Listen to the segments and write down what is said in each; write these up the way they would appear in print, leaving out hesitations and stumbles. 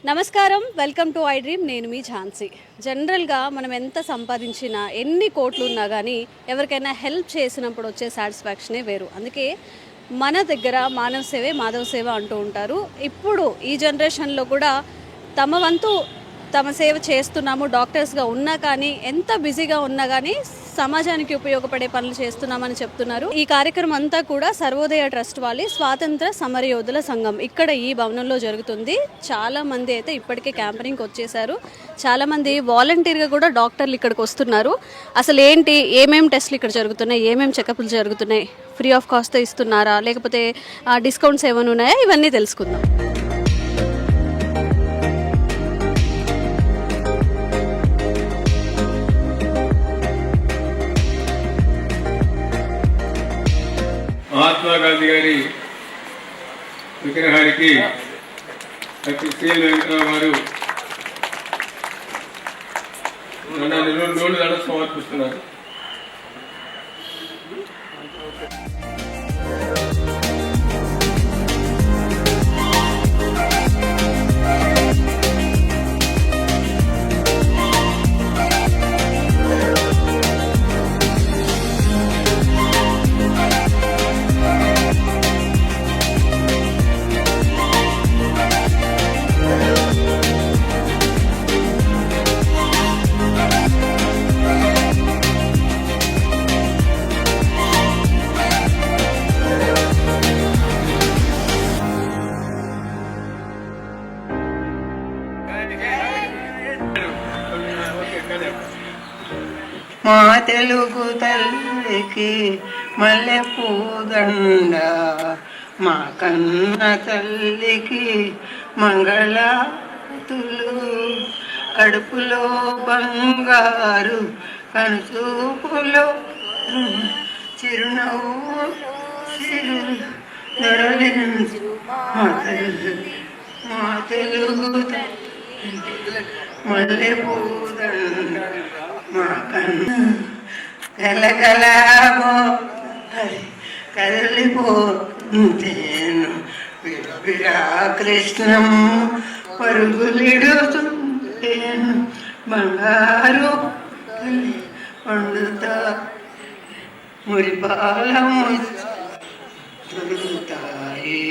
నమస్కారం, welcome to I dream. నేను మీ ఝాన్సీ. జనరల్గా మనం ఎంత సంపాదించినా ఎన్ని కోట్లు ఉన్నా కానీ ఎవరికైనా హెల్ప్ చేసినప్పుడు వచ్చే సాటిస్ఫాక్షనే వేరు. అందుకే మన దగ్గర మానవ సేవే మాధవ సేవ అంటూ ఉంటారు. ఇప్పుడు ఈ జనరేషన్లో కూడా తమ వంతు తమ సేవ చేస్తున్నాము. డాక్టర్స్గా ఉన్నా కానీ ఎంత బిజీగా ఉన్నా కానీ సమాజానికి ఉపయోగపడే పనులు చేస్తున్నామని చెప్తున్నారు. ఈ కార్యక్రమం అంతా కూడా సర్వోదయ ట్రస్ట్ వాళ్ళ స్వాతంత్ర సమరయోధుల సంఘం ఇక్కడ ఈ భవనంలో జరుగుతుంది. చాలా మంది అయితే ఇప్పటికే క్యాంపెయినింగ్కి వచ్చేసారు. చాలా మంది వాలంటీర్గా కూడా డాక్టర్లు ఇక్కడికి వస్తున్నారు. అసలు ఏంటి, ఏమేమి టెస్టులు ఇక్కడ జరుగుతున్నాయి, ఏమేమి చెకప్లు జరుగుతున్నాయి, ఫ్రీ ఆఫ్ కాస్ట్తో ఇస్తున్నారా, లేకపోతే డిస్కౌంట్స్ ఏమైనా ఉన్నాయా, ఇవన్నీ తెలుసుకుందాం. మహాత్మా గాంధీ గారి విగ్రహానికి సిఎల్ వెంకటరావు గారు 2 రోజులు దండ సమర్పిస్తున్నారు. మా తెలుగు తల్లికి మల్లె పూదండ, మా కన్న తల్లికి మంగళాతులు, కడుపులో బంగారు కనుచూపులో చిరునవ్వు దొరలించు మా తెలుగు మల్లె పూదండ, మా కన్న కలకలాగో కదిలిపోతేను బిడా కృష్ణం పరుగులిడుతుంటేను బంగారు పండుతా మురిపాలము దొరుకుతాయి.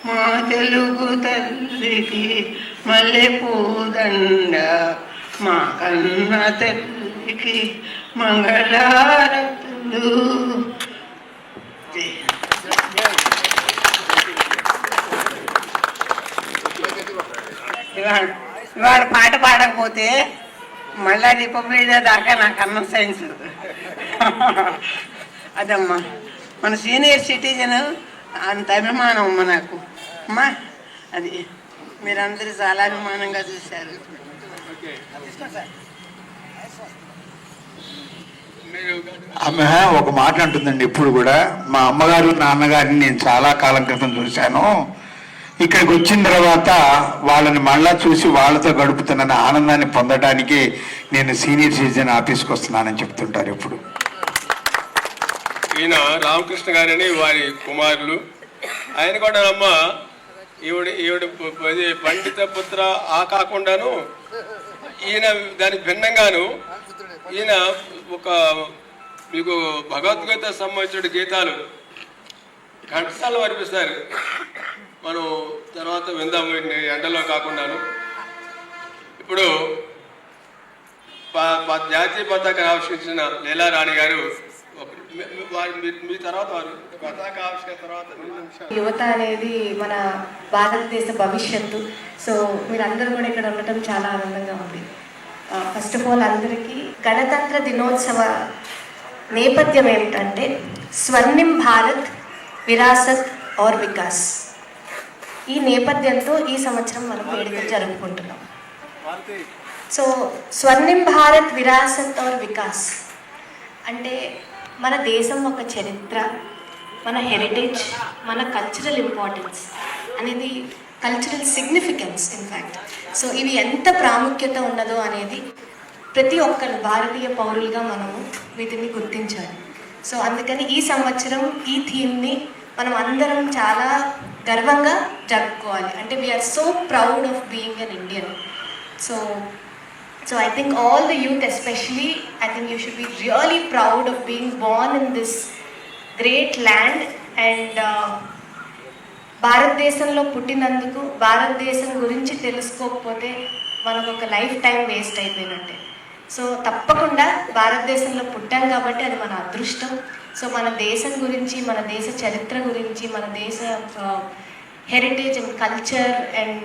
మా తెలుగు తల్లికి మల్లె పూదండ, మా కన్న తల్లికి మంగళారతులు. ఇవాళ పాట పాడకపోతే మళ్ళా రిపబ్లిక్ దాకా నాకు అన్నం సైన్స్. అదమ్మా మన సీనియర్ సిటిజన్, అంత అభిమానం అమ్మ నాకు. అమ్మా అది మీరందరూ చాలా అభిమానంగా చూశారు. ఆమె ఒక మాట అంటుందండి ఇప్పుడు కూడా, మా అమ్మగారు నాన్నగారిని నేను చాలా కాలం క్రితం చూశాను, ఇక్కడికి వచ్చిన తర్వాత వాళ్ళని మళ్ళా చూసి వాళ్ళతో గడుపుతున్న ఆనందాన్ని పొందడానికి నేను సీనియర్ సిటిజన్ ఆఫీస్కి వస్తున్నానని చెప్తుంటారు ఎప్పుడు. ఈయన రామకృష్ణ గారని వారి కుమారులు. ఆయన కూడా అమ్మ ఈవిడ పండిత పుత్ర ఆ కాకుండాను ఈయన దానికి భిన్నంగాను ఈయన ఒక మీకు భగవద్గీత సంబంధించిన గీతాలు ఘంటసాల అర్పిస్తారు. మనం తర్వాత విందాము ఎండలో కాకుండాను. ఇప్పుడు జాతీయ పతాక ఆవిష్కరించిన లీలారాణి గారు మీ తర్వాత పతాక ఆవిష్కరణ తర్వాత. యువత అనేది మన భారతదేశ భవిష్యత్తు. సో మీరందరూ కూడా ఇక్కడ ఉండటం చాలా ఆనందంగా ఉంది. ఫస్ట్ ఆఫ్ ఆల్ అందరికీ గణతంత్ర దినోత్సవ నేపథ్యం ఏమిటంటే స్వర్ణిం భారత్ విరాసత్ और వికాస్. ఈ నేపథ్యంతో ఈ సంవత్సరం మనం వేడుకలు జరుపుకుంటున్నాం. సో స్వర్ణిం భారత్ విరాసత్ और వికాస్ అంటే మన దేశం ఒక చరిత్ర, మన హెరిటేజ్, మన కల్చరల్ ఇంపార్టెన్స్ అనేది, కల్చరల్ సిగ్నిఫికెన్స్ ఇన్ఫ్యాక్ట్. సో ఇవి ఎంత ప్రాముఖ్యత ఉన్నదో అనేది ప్రతి ఒక్కరు భారతీయ పౌరులుగా మనము వీటిని గుర్తించాలి. సో అందుకని ఈ సంవత్సరం ఈ థీమ్ని మనం అందరం చాలా గర్వంగా జరుపుకోవాలి. అంటే we are so proud of being an Indian. So I think all the youth especially, I think you should be really proud of being born in this great land and భారతదేశంలో పుట్టినందుకు భారతదేశం గురించి తెలుసుకోకపోతే మనకు ఒక లైఫ్ టైం వేస్ట్ అయిపోయినట్టే. So తప్పకుండా భారతదేశంలో పుట్టాం కాబట్టి అది మన అదృష్టం. సో మన దేశం గురించి, మన దేశ చరిత్ర గురించి, మన దేశ heritage and culture and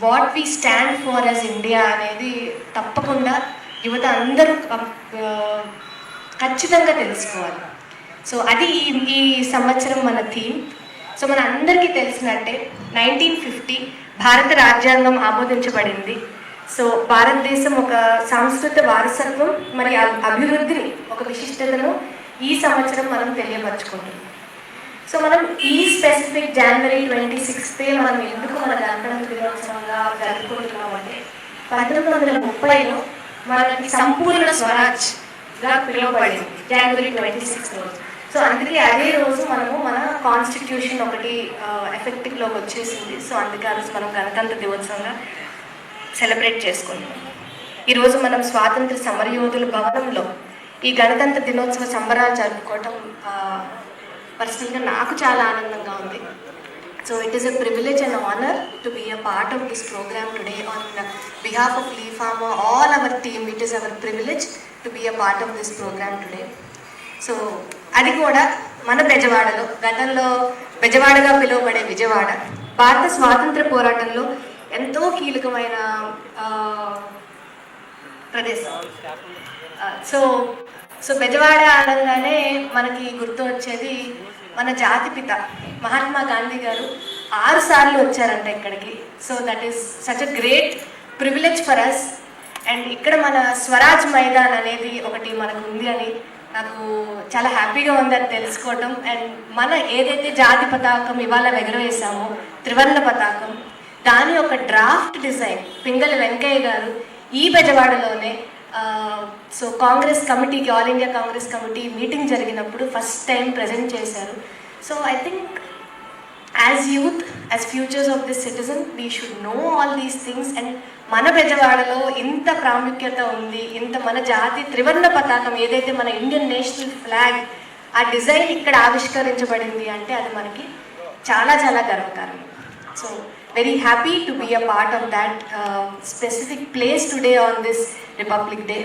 what we stand for as India అనేది తప్పకుండా యువత అందరూ ఖచ్చితంగా తెలుసుకోవాలి. సో అది ఈ సంవత్సరం మన థీమ్. సో మన అందరికీ తెలిసినట్టే 1950 భారత రాజ్యాంగం ఆమోదించబడింది. సో భారతదేశం ఒక సాంస్కృతిక వారసత్వం మరి అభివృద్ధిని, ఒక విశిష్టతను ఈ సంవత్సరం మనం తెలియపరచుకుంటున్నాం. సో మనం ఈ స్పెసిఫిక్ జనవరి 26 మనం ఎందుకు మన గణతంత్ర దినోత్సవంగా జరుపుకుంటున్నామంటే 1930లో మనకి సంపూర్ణ స్వరాజ్గా పిలువబడింది జనవరి 26 రోజు. సో అందుకే అదే రోజు మనము మన కాన్స్టిట్యూషన్ ఒకటి ఎఫెక్టివ్లోకి వచ్చేసింది. సో అందుకే ఆ రోజు మనం గణతంత్ర దినోత్సవంగా సెలబ్రేట్ చేసుకుంటాం. ఈరోజు మనం స్వాతంత్ర సమరయోధుల భవనంలో ఈ గణతంత్ర దినోత్సవ సంబరాలు జరుపుకోవటం పర్సనల్గా నాకు చాలా ఆనందంగా ఉంది. So it is a privilege and honour to be a part of this programme today on behalf of Lee Pharma all our team. It is our privilege to be a part of this programme today. So అది కూడా మన బెజవాడలో, గతంలో బెజవాడగా పిలువబడే విజయవాడ, భారత స్వాతంత్ర పోరాటంలో ఎంతో కీలకమైన ప్రదేశం. సో బెజవాడ అనగానే మనకి గుర్తు వచ్చేది మన జాతిపిత మహాత్మా గాంధీ గారు 6 సార్లు వచ్చారంట ఇక్కడికి. So that is such a great privilege for us. And ఇక్కడ మన స్వరాజ్ మైదాన్ అనేది ఒకటి మనకు ఉంది అని నాకు చాలా హ్యాపీగా ఉంది అది తెలుసుకోవటం. అండ్ మన ఏదైతే జాతి పతాకం ఇవాళ ఎగరవేసామో త్రివర్ణ పతాకం, దాని ఒక డ్రాఫ్ట్ డిజైన్ పింగళి వెంకయ్య గారు ఈ బెజవాడలోనే సో కాంగ్రెస్ కమిటీకి, all India Congress committee meeting జరిగినప్పుడు ఫస్ట్ టైం ప్రజెంట్ చేశారు. So I think as youth, as features of this citizen, we should know all these things. And మన బెజవాడలో ఇంత ప్రాముఖ్యత ఉంది, ఇంత మన జాతి త్రివర్ణ పతాకం ఏదైతే మన ఇండియన్ నేషనల్ ఫ్లాగ్ ఆ డిజైన్ ఇక్కడ ఆవిష్కరించబడింది అంటే అది మనకి చాలా చాలా గర్వకారణం. So very happy to be a part of that specific place today on this Republic Day.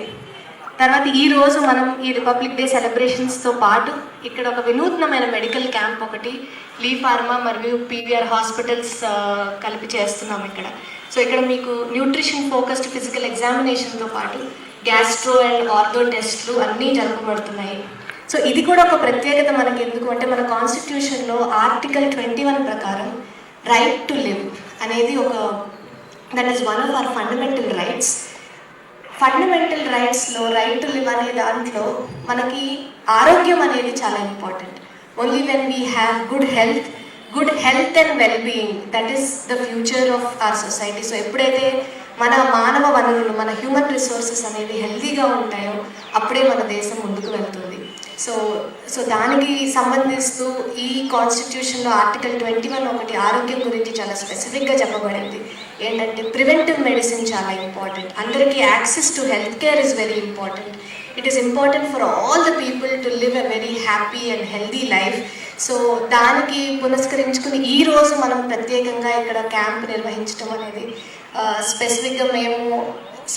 తర్వాత ఈరోజు మనం ఈ రిపబ్లిక్ డే సెలబ్రేషన్స్తో పాటు ఇక్కడ ఒక వినూత్నమైన మెడికల్ క్యాంప్ ఒకటి లీ ఫార్మా మరియు పీవీఆర్ హాస్పిటల్స్ కలిపి చేస్తున్నాం ఇక్కడ. సో ఇక్కడ మీకు న్యూట్రిషన్ ఫోకస్డ్ ఫిజికల్ ఎగ్జామినేషన్తో పాటు గ్యాస్ట్రో అండ్ ఆర్థో టెస్ట్లు అన్నీ జరపబడుతున్నాయి. సో ఇది కూడా ఒక ప్రత్యేకత మనకి. ఎందుకు అంటే మన కాన్స్టిట్యూషన్లో ఆర్టికల్ 21 ప్రకారం రైట్ టు లివ్ అనేది that is one of our fundamental rights. Fundamental రైట్స్లో రైట్ టు లివ్ అనే దాంట్లో మనకి ఆరోగ్యం అనేది చాలా important. Only when we have good health and well being, that is the future of our society. So ఎప్పుడైతే మన మానవ వనరులు, మన హ్యూమన్ రిసోర్సెస్ అనేది హెల్తీగా ఉంటాయో అప్పుడే మన దేశం ముందుకు వెళ్తుంది. సో దానికి సంబంధిస్తూ ఈ కాన్స్టిట్యూషన్లో ఆర్టికల్ 21 ఒకటి ఆరోగ్యం గురించి చాలా స్పెసిఫిక్గా చెప్పబడింది. ఏంటంటే ప్రివెంటివ్ మెడిసిన్ చాలా ఇంపార్టెంట్, అందరికీ access to health care is very important. It is important for all the people to live a very happy and healthy life. So దానికి పునస్కరించుకుని ఈరోజు మనం ప్రత్యేకంగా ఇక్కడ క్యాంప్ నిర్వహించడం అనేది స్పెసిఫిక్గా మేము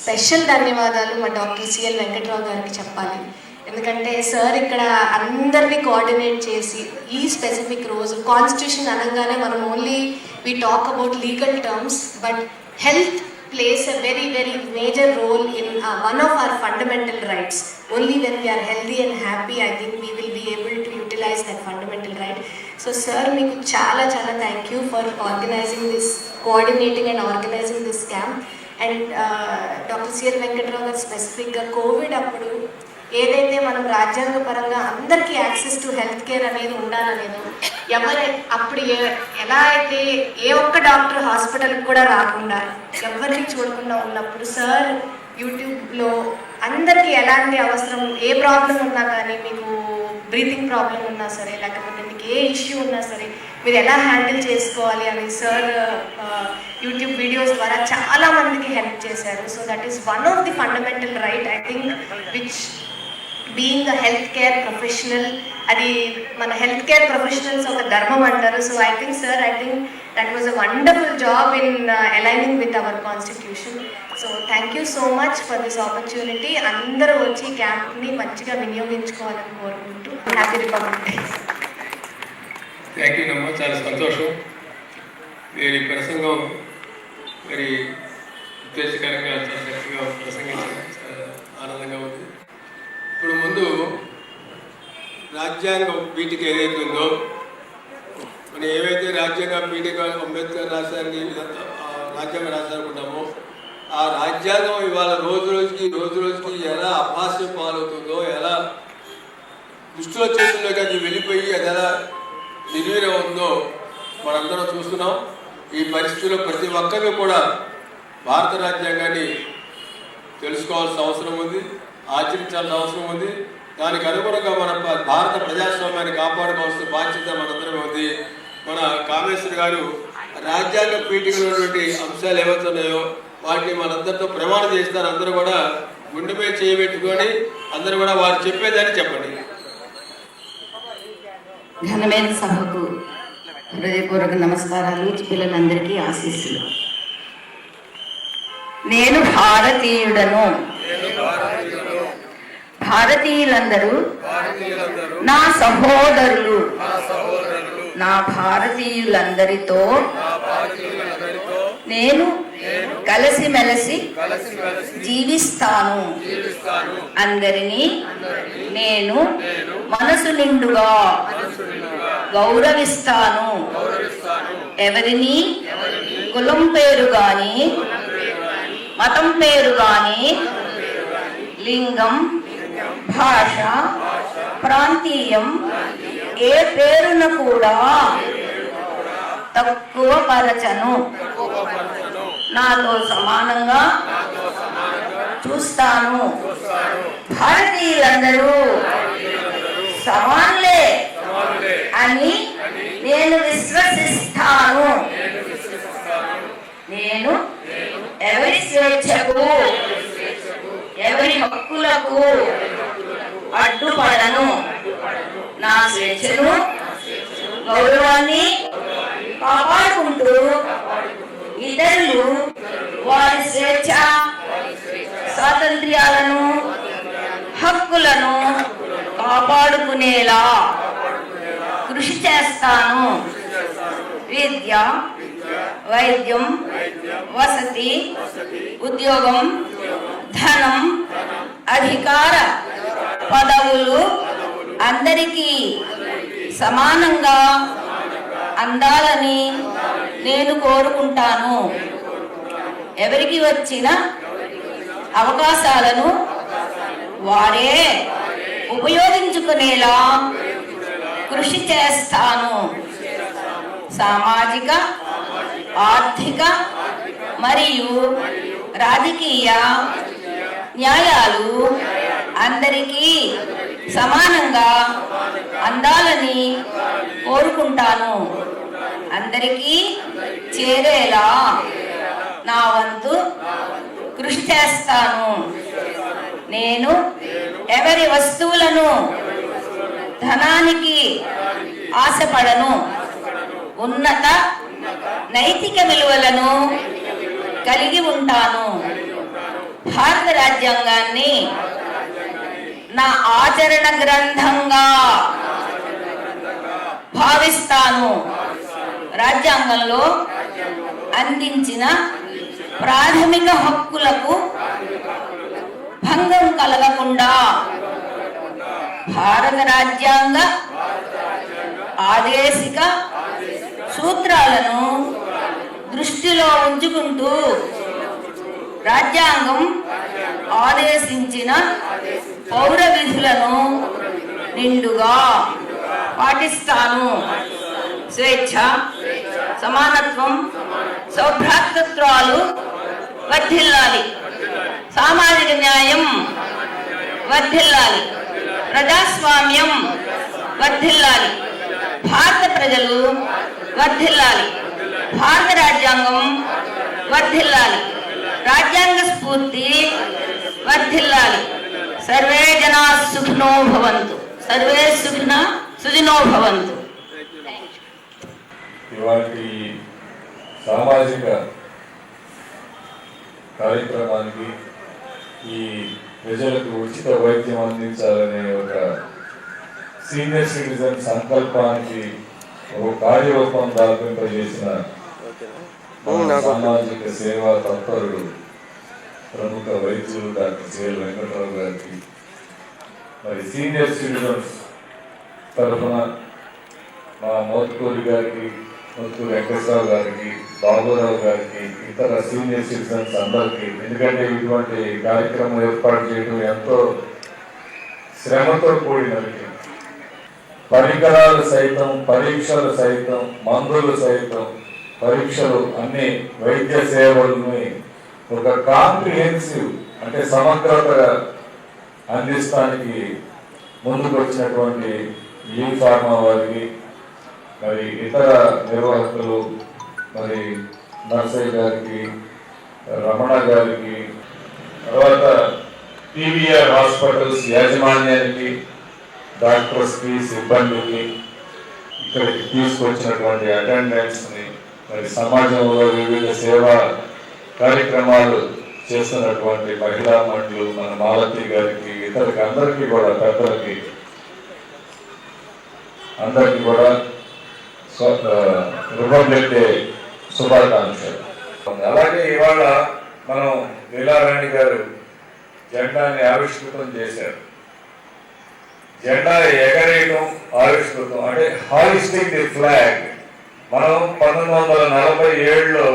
స్పెషల్ ధన్యవాదాలు మా డాక్టర్ సిఎల్ వెంకట్రావు గారికి చెప్పాలి. ఎందుకంటే సార్ ఇక్కడ అందరినీ కోఆర్డినేట్ చేసి ఈ స్పెసిఫిక్ రోజు, కాన్స్టిట్యూషన్ అనగానే మనం only we talk about legal terms, but health plays a very major role in one of our fundamental rights. Only when we are healthy and happy, I think we will be able to utilize that fundamental right. So sir, meeku chala thank you for organizing this, coordinating and organizing this camp. And Dr. C.L. Venkatrao garu specific ga COVID appudu ఏదైతే మనం రాజ్యాంగపరంగా అందరికీ access to health care అనేది ఉండాలనేది, అప్పుడు ఎలా అయితే ఏ ఒక్క డాక్టర్ హాస్పిటల్కి కూడా రాకుండా ఎవరిని చూడకుండా ఉన్నప్పుడు సార్ యూట్యూబ్లో అందరికీ ఎలాంటి అవసరం, ఏ ప్రాబ్లం ఉన్నా కానీ, మీకు బ్రీతింగ్ ప్రాబ్లం ఉన్నా సరే, లేకపోతే మీకు ఏ ఇష్యూ ఉన్నా సరే మీరు ఎలా హ్యాండిల్ చేసుకోవాలి అని సార్ యూట్యూబ్ వీడియోస్ ద్వారా చాలా మందికి హెల్ప్ చేశారు. So that is one of the fundamental right I think which being a health care professional, అది మన హెల్త్ కేర్ ప్రొఫెషనల్స్ ఒక ధర్మం అంటారు. So I think sir, I think that was a wonderful job in aligning with our constitution. So thank you so much for this opportunity. అందరూ వచ్చి క్యాంప్ని మంచిగా వినియోగించుకోవాలని కోరుకుంటూ happy republic day. Thank you అమ్మ, చాలా సంతోషం. మీరు ఈ ప్రసంగం మరి ఉత్తేజకరంగా చాలా చక్కగా ప్రసంగించారు, చాలా ఆనందంగా ఉంది. ఇప్పుడు ముందు రాజ్యాంగ పీఠిక ఏదైతే ఉందో, మనం ఏవైతే రాజ్యాంగ పీఠిక అంబేద్కర్ రాశారని రాజ్యాంగం రాశారనుకుంటామో, ఆ రాజ్యాంగం ఇవాళ రోజు రోజుకి ఎలా అపహాస్యం పాలవుతుందో, ఎలా దృష్టిలో చేతుల్లోకి అది వెళ్ళిపోయి అది ఎలా నిర్వీర్యం ఉందో మనందరం చూస్తున్నాం. ఈ పరిస్థితుల్లో ప్రతి ఒక్కరు కూడా భారత రాజ్యాంగాన్ని తెలుసుకోవాల్సిన అవసరం ఉంది, ఆచరించాల్సిన అవసరం ఉంది. దానికి అనుగుణంగా మన భారత ప్రజాస్వామ్యాన్ని కాపాడుకోవాల్సిన బాధ్యత మనందరం ఉంది. మన కామేశ్వర్ గారు రాజ్యాంగ పీఠికలో ఉన్నటువంటి అంశాలు ఏవైతున్నాయో వాటిని మనందరితో ప్రమాణం చేస్తారు. అందరూ కూడా గుండెపై చేయబెట్టుకొని అందరూ కూడా వారు చెప్పేదాన్ని చెప్పండి. ఘనమైన సభకు హృదయపూర్వక నమస్కారాలు, పిల్లలందరికీ ఆశీస్సులు. నేను భారతీయుడను, భారతీయులందరూ నా సహోదరులు, నా భారతీయులందరితో నేను కలిసిమెలిసి జీవిస్తాను. అందరినీ నేను మనసు నిండుగా గౌరవిస్తాను. ఎవరిని కులం పేరు గాని, మతం పేరు గాని, లింగం, భాష, ప్రాంతీయం ఏ పేరున కూడా తక్కువ పరచను. నాతో సమానంగా చూస్తాను. భారతీయులందరూ సమానులే అని నేను విశ్వసిస్తాను. నేను ఎవరి స్వేచ్ఛకు, ఎవరి హక్కులకు అడ్డుపడను. నా స్వేచ్ఛను, గౌరవాన్ని కాపాడుకుంటూ ఇతరులు వారి స్వేచ్ఛ, స్వాతంత్ర్యాలను, హక్కులను కాపాడుకునేలా కృషి చేస్తాను. విద్య, వైద్యం, వసతి, ఉద్యోగం, ధనం, అధికార పదవులు అందరికీ సమానంగా అందాలని నేను కోరుకుంటాను. ఎవరికి వచ్చిన అవకాశాలను వారే ఉపయోగించుకునేలా కృషి చేస్తాను. సామాజిక, ఆర్థిక మరియు రాజకీయ న్యాయాలు అందరికీ సమానంగా అందాలని కోరుకుంటాను. అందరికీ చేరేలా నా వంతు కృషి చేస్తాను. నేను ఎవరి వస్తువులను, ధనానికి ఆశపడను. ఉన్నత నైతిక విలువలను కలిగి ఉంటాను. భారత రాజ్యాంగాన్ని నా ఆచరణ గ్రంథంగా భావిస్తాను. రాజ్యాంగంలో అందించిన ప్రాథమిక హక్కులకు భంగం కలగకుండా భారత రాజ్యాంగ ఆదేశిక సూత్రాలను దృష్టిలో ఉంచుకుంటూ రాజ్యాంగం ఆదేశించిన పౌర విధులను నిండుగా పాటిస్తాను. స్వేచ్ఛ, సమానత్వం, సౌభ్రాతృత్వాలు వర్ధిల్లాలి. సామాజిక న్యాయం వర్ధిల్లాలి. ప్రజాస్వామ్యం వర్ధిల్లాలి. భారత ప్రజలు వర్ధిల్లాలి. భారత రాజ్యాంగం వర్ధిల్లాలి. రాజ్యాంగ స్ఫూర్తి వర్ధిల్లాలి. సర్వే జనా సుఖినో భవంతు. సర్వే సుఖినో భవంతు. ఇవాటి సామాజిక కార్యక్రమానికి ఈ ప్రజలకు ఉచిత వైద్యం అందించాలనే ఒక సీనియర్ సిటిజన్ సంకల్పానికి ఒక కార్యరూపం దాల్పింపజేసిన సామాజిక సేవా తత్పరుడు ప్రముఖ వైద్యులు డాక్టర్ సిఎల్ వెంకటరావు గారికి, మరి సీనియర్ సిటిజన్స్ తరఫున మా మోత్కూరి గారికి, మోత్కూరి వెంకటరావు గారికి, బాబురావు గారికి, ఇతర సీనియర్ సిటిజన్స్ అందరికీ, ఎందుకంటే ఇటువంటి కార్యక్రమం ఏర్పాటు చేయడం ఎంతో శ్రమతో కూడినది. పరికరాలు సైతం, పరీక్షలు సైతం, మందులు సైతం, పరీక్షలు అన్ని వైద్య సేవలని ఒక కాంప్రిహెన్సివ్ అంటే సమగ్రతగా అందిస్తానికి ముందుకు వచ్చినటువంటి ఈ ఫార్మా వారికి, మరి ఇతర నిర్వాహకులు, మరి నర్సయ్య గారికి, రమణ గారికి, తర్వాత పీవీఆర్ హాస్పిటల్స్ యాజమాన్యానికి, డాక్టర్స్కి, సిబ్బందికి, ఇక్కడికి తీసుకొచ్చినటువంటి అటెండెంట్స్ని, మరి సమాజంలో వివిధ సేవా కార్యక్రమాలు చేస్తున్నటువంటి మహిళా మండలు, మన మాలతి గారికి, ఇతరికి అందరికీ కూడా, పెద్దలకి అందరికీ కూడా రిపబ్లిక్ డే శుభాకాంక్షలు. అలాగే ఇవాళ మనం లీలారాణి గారు జెండాని ఆవిష్కృతం చేశారు. జెండా ఎగరేయడం ఆవిష్కృతం అంటే హాయిస్టింగ్ ది ఫ్లాగ్. మనం 1947లో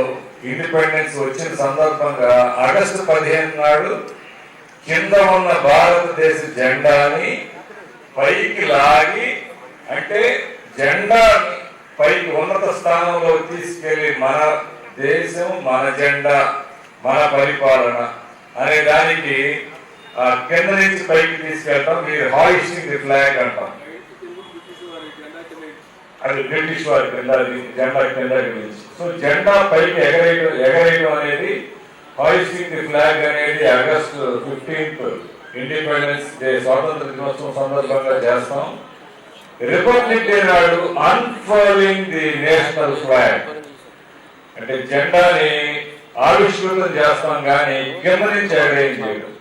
ఇండిపెండెన్స్ వచ్చిన సందర్భంగా ఆగస్టు 15 నాడు కింద ఉన్న భారతదేశ జెండాని పైకి లాగి, అంటే జెండా పైకి ఉన్నత స్థానంలో తీసుకెళ్లి మన దేశం, మన జెండా, మన పరిపాలన అనే దానికి కింద నుంచి పైకి తీసుకెళ్తాం. మీరు హాయిస్టింగ్ ది ఫ్లాగ్ అంటాం. అది బ్రిటిష్ వారి కింద, జెండా కింద గురించి. సో జెండా పైకి ఎగరేయడం అనేది, హాయిస్టింగ్ ది ఫ్లాగ్ అనేది ఆగస్టు 15 ఇండిపెండెన్స్ డే స్వాతంత్ర దినోత్సవం సందర్భంగా చేస్తాం. రిపబ్లిక్ డే నాడు అన్ఫర్లింగ్ ది నేషనల్ ఫ్లాగ్ అంటే జెండాని ఆవిష్కృతం చేస్తాం, కానీ కింద నుంచి ఎగరేయం చేయడం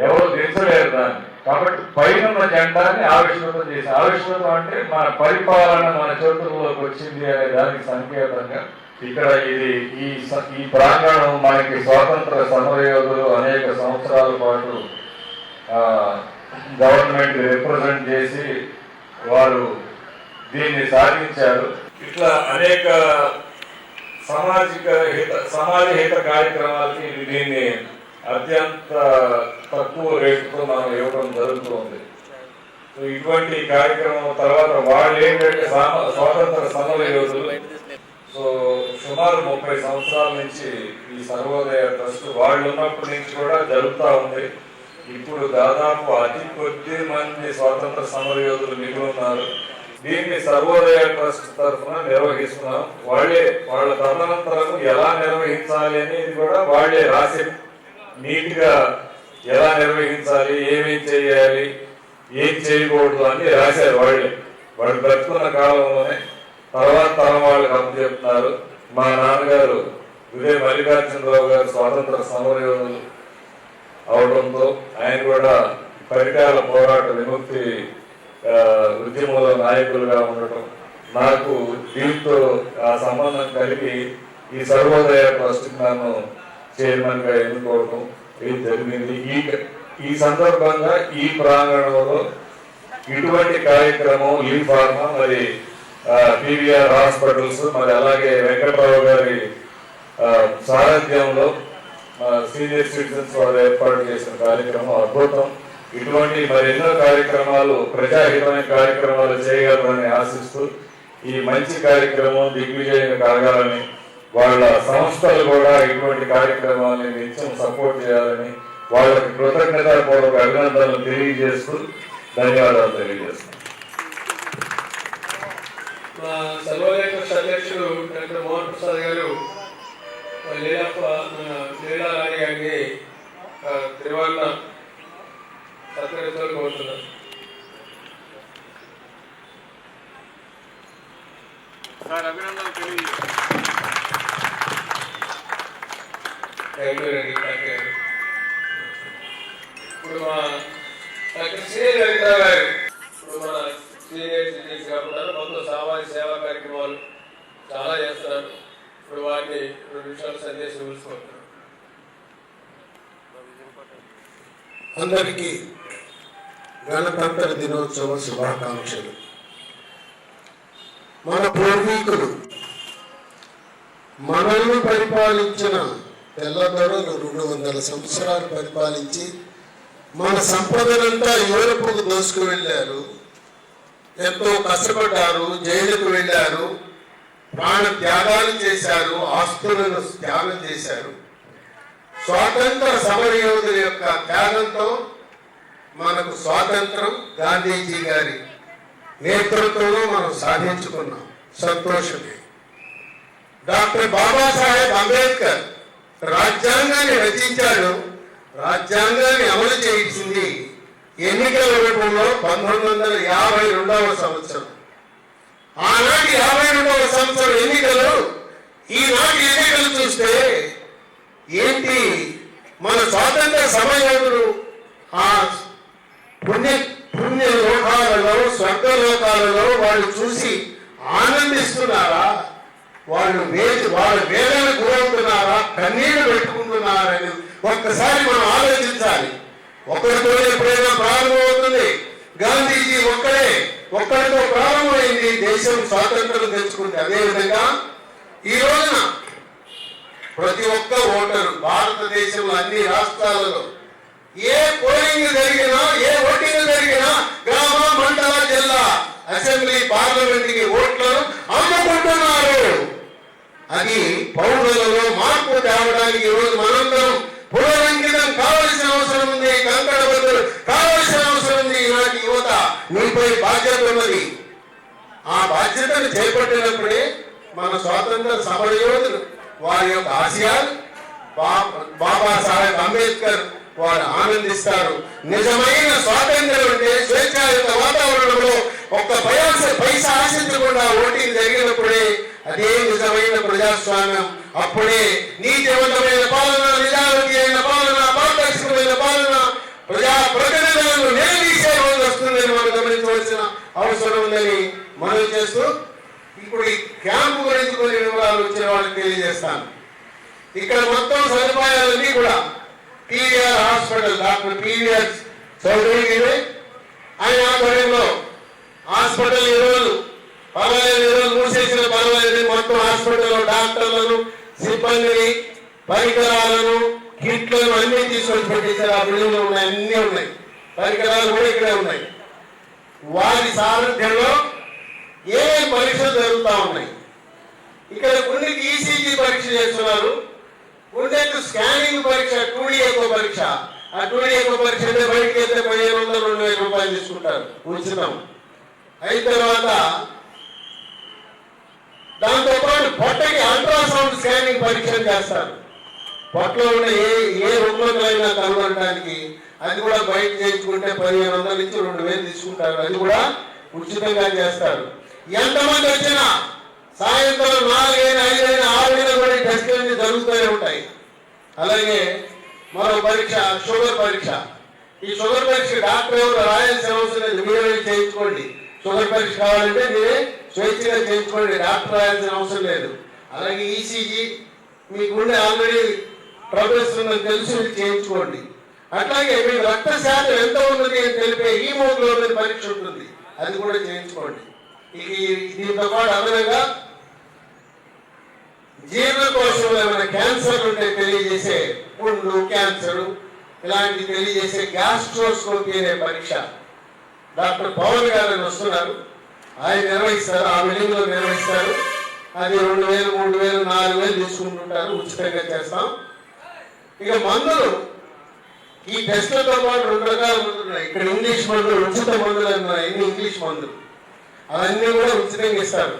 ఎవరు దించలేరు దాన్ని. కాబట్టి పైన జెండాని ఆవిష్కృతం చేసి, ఆవిష్కృతం అంటే మన పరిపాలన మన చేతుల్లోకి వచ్చింది అనే దానికి సంకేతంగా ఇక్కడ ఇది ఈ ప్రాంగణం మనకి స్వాతంత్ర సమరయోధులు అనేక సంవత్సరాల పాటు గవర్నమెంట్ రిప్రజెంట్ చేసి వారు దీన్ని సాధించారు. ఇట్లా అనేక సమాజ హిత కార్యక్రమాలకి దీన్ని అత్యంత తక్కువ రేటుతో మనం ఇవ్వడం జరుగుతుంది. ఇటువంటి కార్యక్రమం తర్వాత వాళ్ళు ఏంటంటే స్వాతంత్ర సమర యోధులు. సో సుమారు 30 సంవత్సరాల నుంచి ఈ సర్వోదయ ట్రస్ట్ వాళ్ళు ఉన్నప్పటి నుంచి కూడా జరుగుతూ ఉంది. ఇప్పుడు దాదాపు అతి కొద్ది మంది స్వాతంత్ర సమర యోధులు మిగిలి ఉన్నారు. దీన్ని సర్వోదయ ట్రస్ట్ తరఫున నిర్వహిస్తున్నాం. వాళ్ళ తదనంతరం ఎలా నిర్వహించాలి అనేది కూడా వాళ్ళే రాసి నీట్ గా ఎలా నిర్వహించాలి, ఏమేం చేయాలి, ఏం చేయకూడదు అని రాశారు. వాళ్ళు బ్రతుకున్న కాలంలోనే తర్వాత తరం వాళ్ళకి అప్పు చెప్తున్నారు. మా నాన్నగారు ఉదయ మల్లికార్జునరావు గారు స్వాతంత్ర సమర యోధులు అవడంతో ఆయన కూడా పరికాల పోరాట విముక్తి ఉద్యమంలో నాయకులుగా ఉండటం, నాకు దీంతో ఆ సంబంధం కలిగి ఈ సర్వోదయ ట్రస్ట్ నన్ను చైర్మన్ గా ఎన్నుకోవడం ఇది జరిగింది. ఈ సందర్భంగా ఈ ప్రాంగణంలో ఇటువంటి కార్యక్రమం లీ ఫార్మా, మరి పీవీఆర్ హాస్పిటల్స్, మరి అలాగే వెంకటరావు గారి సారథ్యంలో సీనియర్ సిటిజన్స్ వారు ఏర్పాటు చేసిన కార్యక్రమం అద్భుతం. ఇటువంటి మరెన్నో కార్యక్రమాలు, ప్రజాహితమైన కార్యక్రమాలు చేయగలరని ఆశిస్తూ ఈ మంచి కార్యక్రమం దిగ్విజయం కాగాలని, వాళ్ళ సంస్థలు కూడా ఇటువంటి కార్యక్రమాన్ని నిత్యం సపోర్ట్ చేయాలని వాళ్ళకి కృతజ్ఞతాపూర్వక అభినందనలు తెలియజేస్తూ ధన్యవాదాలు తెలియజేస్తున్నాను. మా సర్వోదయ అధ్యక్షుడు డాక్టర్ మోహన్ ప్రసాద్ గారు లీలా రాణి గారిని తిరువన్న సత్కరించాలని కోరుతున్నారు. సార్ అభినందనలు తెలియజేస్తాను. థ్యాంక్ యూ అండి. Thank you. ఇప్పుడు మా డాక్టర్ శ్రీ లలిత గారు ఇప్పుడు మన సీనియర్ సిటిజన్స్ కాకుండా మొత్తం సామాజిక సేవా కార్యక్రమాలు చాలా చేస్తున్నారు. ఇప్పుడు వాటిని 2 నిమిషాలు సందేశం తెలుసుకుంటున్నారు. అందరికీ గణతంత్ర దినోత్సవ శుభాకాంక్షలు. మన పూర్వీకులు మనల్ని పరిపాలించిన తెల్లదొరలు 200 సంవత్సరాలు పరిపాలించి మన సంపదనంతా యూరప్కు దోసుకు వెళ్ళారు. ఎంతో కష్టపడ్డారు, జైలుకు వెళ్ళారు, ప్రాణ త్యాగాలు చేశారు, ఆస్తులను త్యాగం చేశారు. స్వాతంత్ర సమరయోధుల యొక్క త్యాగంతో మనకు స్వాతంత్రం గాంధీజీ గారి నేతృత్వంలో మనం సాధించుకున్నాం. సంతోషమే. డాక్టర్ బాబాసాహెబ్ అంబేద్కర్ రాజ్యాంగాన్ని రచించాడు. రాజ్యాంగాన్ని అమలు చేయించింది ఎన్నికల రూపంలో 1952వ సంవత్సరం. ఆనాటి 52వ సంవత్సరం ఎన్నికలు ఈనాటి ఎన్నికలు చూస్తే ఏంటి, మన స్వాతంత్ర సమరయోధులు ఆ పుణ్య లోకాలలో, స్వర్గలోకాలలో వాళ్ళు చూసి ఆనందిస్తున్నారా, వాళ్ళ వేదన గురవుతున్నారా, కన్నీళ్లు పెట్టుకుంటున్నారని ఒక్కసారి మనం ఆలోచించాలి. ఒక్కరితో ఎప్పుడైనా ప్రారంభమవుతుంది. గాంధీజీ ఒక్కడితో ప్రారంభమైంది దేశం స్వాతంత్రం తెచ్చుకుంది. అదేవిధంగా ఈ రోజున ప్రతి ఒక్క ఓటరు భారతదేశంలో అన్ని రాష్ట్రాలలో ఏ పోలింగ్ జరిగినా, ఏ ఓటింగ్ జరిగినా గ్రామ, మండల, జిల్లా, అసెంబ్లీ, పార్లమెంట్కి ఓట్లను అమ్ముకుంటున్నారు. అది పౌరులలో మార్పు తేవడానికి ఈరోజు మనందరం పునరంకితం కావలసిన అవసరం ఉంది. కంకణబద్ధులు కావలసిన అవసరం ఉంది. ఈనాటి యువత మీపై బాధ్యత ఉన్నది. ఆ బాధ్యతను చేపట్టినప్పుడే మన స్వాతంత్ర సమరయోధులు వారి యొక్క ఆశయాలు బాబాసాహెబ్ అంబేద్కర్ వారు ఆనందిస్తారు. నిజమైన స్వాతంత్ర్యం అంటే స్వేచ్ఛాయుత వాతావరణంలో ఒక్క పైసా ఆశించకుండా ఓటింగ్ జరిగినప్పుడే అదే నిజమైన ప్రజాస్వామ్యం. అప్పుడే నీతివంతమైన పాలన, నిజాయితీ అయిన పాలన, పారదర్శకమైన పాలన, ప్రజాప్రతినిధులను నిలదీసే రోజు వస్తుందని మనం గమనించవలసిన అవసరం ఉందని మనం చేస్తూ ఇప్పుడు ఈ క్యాంపు గురించి కొన్ని వివరాలు వచ్చిన వాళ్ళకి తెలియజేస్తాను. ఇక్కడ మొత్తం సదుపాయాలన్నీ కూడా P V R hospital, doctor P V R Chaudhary ఆయన ఆధ్వర్యంలో హాస్పిటల్ ఈరోజు మూసేసిన పర్వాలేదు. మొత్తం హాస్పిటల్లో డాక్టర్లను, సిబ్బందిని, పరికరాలను, కిట్లను అన్ని తీసుకొని పెట్టించారు. ఆ బిల్డింగ్లో ఉన్నాయి, అన్నీ ఉన్నాయి. పరికరాలు కూడా ఇక్కడే ఉన్నాయి. వారి సారథ్యంలో ఏమేమి పరీక్షలు జరుగుతూ ఉన్నాయి. ఇక్కడ గుండెకి ఈసీజీ పరీక్ష చేస్తున్నారు. గుండెకు స్కానింగ్ పరీక్ష, 2D ఎక్కువ పరీక్ష. ఆ 2D ఎక్కువ పరీక్ష అంటే బయటకి వెళ్తే 1500-2000 రూపాయలు తీసుకుంటారు ఉచితం. అయిన తర్వాత దాంతోపాటు పొట్టకి అల్ట్రాసౌండ్ స్కానింగ్ పరీక్షలు చేస్తారు. పొట్టలో ఉన్న ఏ రుగ్మతలైనా కనుగొనడానికి అది కూడా బయట చేయించుకుంటే 1500 నుంచి 2000 తీసుకుంటారు. అది కూడా ఉచితంగా చేస్తారు. ఎంతమంది వచ్చినా సాయంత్రం 4 అయినా 5 అయినా 6 అయినా కూడా టెస్టులు జరుగుతూనే ఉంటాయి. అలాగే మరో పరీక్ష షుగర్ పరీక్ష. ఈ షుగర్ పరీక్ష డాక్టర్ ఎవరు రాయాల్సిన అవసరం లేదు, మీరే చేయించుకోండి. షుగర్ పరీక్ష కావాలంటే మీరే స్వేచ్ఛగా చేయించుకోండి, డాక్టర్ రాయాల్సిన అవసరం లేదు. అలాగే ఈసీజీ, మీ గుండె ఆల్రెడీ ట్రబుల్స్ ఉందని తెలిసి చేయించుకోండి. అట్లాగే మీకు రక్త శాతం ఎంత ఉన్నది అని తెలిపే హీమోగ్లోబిన్ పరీక్ష ఉంటుంది, అది కూడా చేయించుకోండి. దీంతో పాటు అదనంగా జీర్ణకోశంలో ఏమైనా క్యాన్సర్ ఉంటే తెలియజేసే పుండ్లు, క్యాన్సర్ ఇలాంటివి తెలియజేసే గ్యాస్ట్రోస్కోపీ అనే పరీక్ష డాక్టర్ పవన్ గారు వస్తున్నారు, ఆయన నిర్వహిస్తారు. ఆ బిల్డింగ్ లో నిర్వహిస్తారు. అది 2000, 3000, 4000 తీసుకుంటుంటారు. ఉచితంగా చేస్తాం. ఇక మందులు, ఈ టెస్టులతో పాటు 2 రకాల మందులు ఉన్నాయి. ఇక్కడ ఇంగ్లీష్ మందులు, ఉచిత మందులు అన్నారు. ఇంగ్లీష్ మందులు అవన్నీ కూడా ఉచితంగా ఇస్తారు.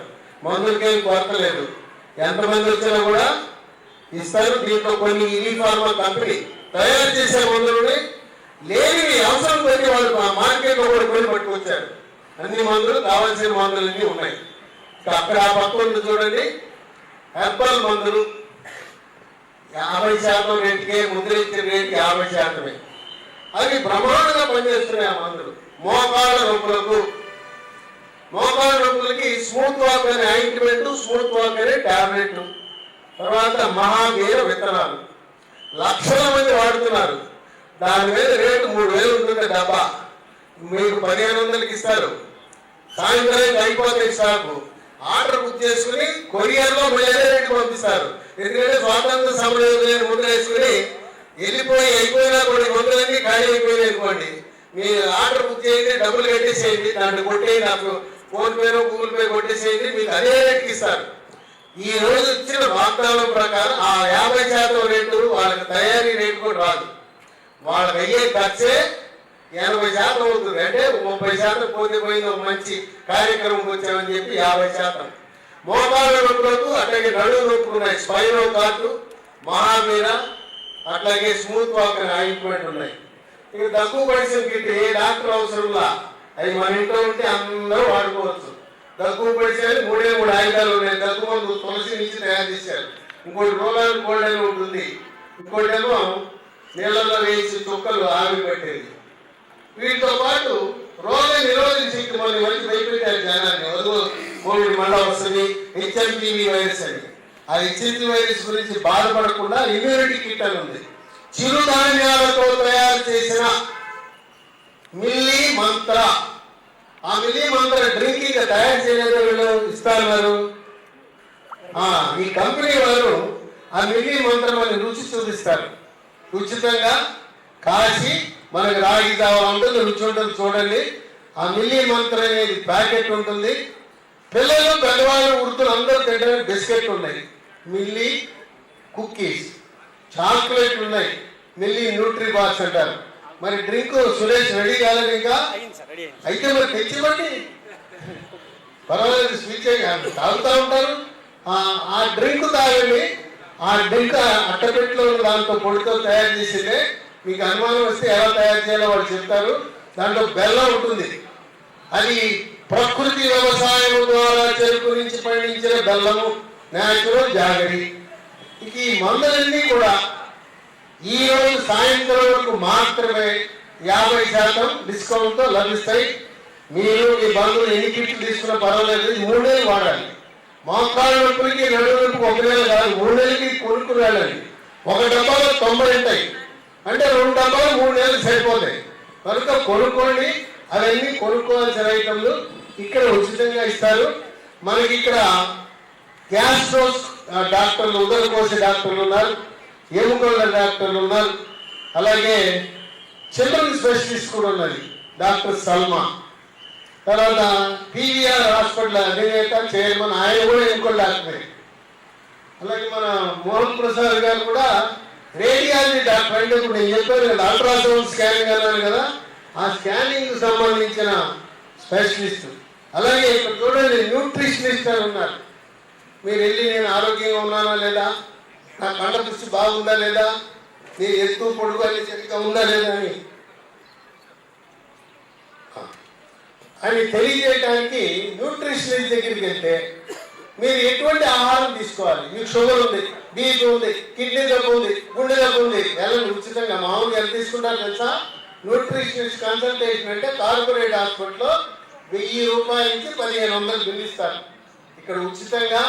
మందులకేం కొరత లేదు, ఎంతమంది వచ్చినా కూడా ఇస్తారు. దీంట్లో కొన్ని యూనిఫార్మా కంపెనీ తయారు చేసే మందులని లేని అవసరం కొద్ది వాళ్ళు మార్కెట్లో కూడా కొని పట్టుకొచ్చారు. అన్ని మందులు కావాల్సిన మందులన్నీ ఉన్నాయి. అక్కడ ఆ పక్క ఉంది చూడండి, హెర్బల్ మందులు 50% రేటుకే, ముద్రించిన రేటుకి 50%. అవి బ్రహ్మాండంగా పనిచేస్తున్నాయి ఆ మందులు. మోకాళ్ళ నొప్పులకి స్మూత్ వాక్ అనే ఆయింట్మెంట్, స్మూత్ వాక్ అనే టాబ్లెట్, తర్వాత మహావీర విత్తనాలు లక్షల మంది వాడుతున్నారు. దాని మీద రేటు 3000 ఉంటుంది డబ్బా. మీకు 1500కి ఇస్తారు. సాయంత్రానికి అయిపోతాయి స్టాకు. ఆర్డర్ బుక్ చేసుకుని కొరియర్లో మళ్ళీ రేటు పంపిస్తారు. ఎందుకంటే స్వాతంత్ర సమరం ముద్ర వేసుకుని వెళ్ళిపోయి అయిపోయినా కొన్ని మందులన్నీ ఖాళీ అయిపోయినాయి అనుకోండి, మీరు ఆర్డర్ బుక్ చేయండి, డబ్బులు కట్టేసేయండి, దాంట్లో కొట్టేయి, నాకు ఫోన్పేనో గూగుల్ పే కొట్టేసేయండి, మీకు అదే రేటుకి ఇస్తారు. ఈ రోజు ఇచ్చిన వాగ్దానం ప్రకారం ఆ 50% రేటు వాళ్ళకి తయారీ రేటు కూడా రాదు. వాళ్ళకి అయ్యే ఖర్చే 80% అవుతుంది. అంటే 30% పోతే పోయింది, ఒక మంచి కార్యక్రమం వచ్చామని చెప్పి 50%. మోకాళ్ళ నొప్పులకు అట్లాగే నడుము నొప్పులు ఉన్నాయి, స్పైనో కార్డు, మహావీర, అట్లాగే స్మూత్ వాక్ అనే ఆయింట్మెంట్ ఉన్నాయి. ఇక దగ్గు పడిసిన కిట్ ఏ డాక్టర్ అవసరంలా, అవి మన ఇంట్లో ఉంటే అందరూ వాడుకోవచ్చు. దగ్గు పడిసేది 3 ఆయుధాలు ఉన్నాయి. దగ్గు మందు తులసి నుంచి తయారు చేశారు. ఇంకోటి రోగాలు కోల్డ్ అని ఉంటుంది, ఇంకోటేమో నీళ్ళల్లో వేసి చుక్కలు ఆవి పెట్టేది. వీటితో పాటు రోగ నిరోధక శక్తి మన మంచి భయపెట్టారు జనాన్ని. కోవిడ్ మళ్ళా వస్తుంది, హెచ్ఎంపీవీ వైరస్ అని. ఆ హెచ్ఎంపీ వైరస్ గురించి బాధపడకుండా ఇమ్యూనిటీ కిట్ అని ఉంది. చిరుధాన్యాలతో తయారు చేసిన మిల్లీ మంత్ర, ఆ మిల్లీ మంత్ర డ్రింక్ ఇంకా తయారు చేయలేదు, వీళ్ళు ఇస్తారు. ఈ కంపెనీ వారు ఆ మిల్లీ మంత్రం అని రుచి చూపిస్తారు. ఉచితంగా కాసి మనకు రాగి జావా ఉంటుంది, రుచి ఉంటుంది చూడండి. ఆ మిల్లీ మంత్ర అనేది ప్యాకెట్ ఉంటుంది. పిల్లలు, పెద్దవాళ్ళు, వృద్ధులు అందరూ తింటారు. బిస్కెట్లు ఉన్నాయి, మిల్లీ కుక్కీస్, చాక్లెట్లు ఉన్నాయి, మిల్లీ న్యూట్రీ బాక్స్ అంటారు. మరి డ్రింక్ సురేష్ రెడీ కాలేదు ఇంకా? అయితే మరి తెచ్చివ్వండి, పర్వాలేదు, స్వీచ్ తాగుతూ ఉంటారు. ఆ డ్రింక్ తాగండి. ఆ డ్రింక్ అట్టపెట్టిలో దాంతో పొడితో తయారు చేసిందే. మీకు అనుమానం వస్తే ఎలా తయారు చేయాలో వాళ్ళు చెప్తారు. దాంట్లో బెల్లం ఉంటుంది. అది ప్రకృతి వ్యవసాయం ద్వారా చెరుకు నుంచి పండించిన బెల్లము, న్యాచురల్ జాగరి. ఇక ఈ మందులన్నీ కూడా ఈ రోజు సాయంత్రం వరకు మాత్రమే 50% డిస్కౌంట్తో లభిస్తాయి. మీరు ఈ బంధువులు ఎన్ని కిట్లు తీసుకున్నా పర్వాలేదు, 3 నెలలు వాడాలి. మోకాళ్ళ నొప్పులకి, నడుము నొప్పుకి 1 నెల కాదు, 3 నెలలకి కొనుక్కుని వెళ్ళాలి. ఒక డబ్బాలో 90 ఉంటాయి, అంటే 2 డబ్బాలు 3 నెలలు సరిపోతాయి. కనుక కొనుక్కోండి. అవన్నీ కొనుక్కోవాల్సిన ఐటమ్లు ఇక్కడ ఉచితంగా ఇస్తారు. మనకి ఇక్కడ గ్యాస్ట్రోస్ డాక్టర్లు, ఉదరకోశ డాక్టర్లు ఉన్నారు, ఎముకల డాక్టర్లు ఉన్నారు, అలాగే చిల్డ్రన్ స్పెషలిస్ట్ కూడా ఉన్నది, డాక్టర్ సల్మా. తర్వాత పీవీఆర్ హాస్పిటల్ అధినేత, చైర్మన్, ఆయన కూడా ఎముకల డాక్టరే. అలాగే మన మోహన్ ప్రసాద్ గారు కూడా రేడియాలజీ డాక్టర్. అంటే ఇప్పుడు నేను చెప్పాను కదా, అల్ట్రాసౌండ్ స్కానింగ్ అన్నాను కదా, ఆ స్కానింగ్ సంబంధించిన స్పెషలిస్ట్. అలాగే ఇక్కడ చూడండి, న్యూట్రిషనిస్ట్ అని ఉన్నారు. మీరు వెళ్ళి నేను ఆరోగ్యంగా ఉన్నానా లేదా, నా కండ దృష్టి బాగుందా లేదా, నేను ఎత్తు పొడుగు అని సరిగ్గా ఉందా లేదా అని తెలియజేయడానికి న్యూట్రిషనిస్ట్ దగ్గరికి వెళ్తే మీరు ఎటువంటి ఆహారం తీసుకోవాలి, మీకు షుగర్ ఉంది, బీపీ ఉంది, కిడ్నీ జబ్బు ఉంది, గుండె జబ్బు ఉంది, వెళ్ళండి ఉచితంగా. మామూలుగా ఎంత తీసుకుంటారు తెలుసా? న్యూట్రిషనిస్ట్ కన్సల్టేషన్ అంటే కార్పొరేట్ హాస్పిటల్లో 1000 రూపాయల నుంచి 1500 బిల్లు ఇస్తారు. ఇక్కడ ఉచితంగా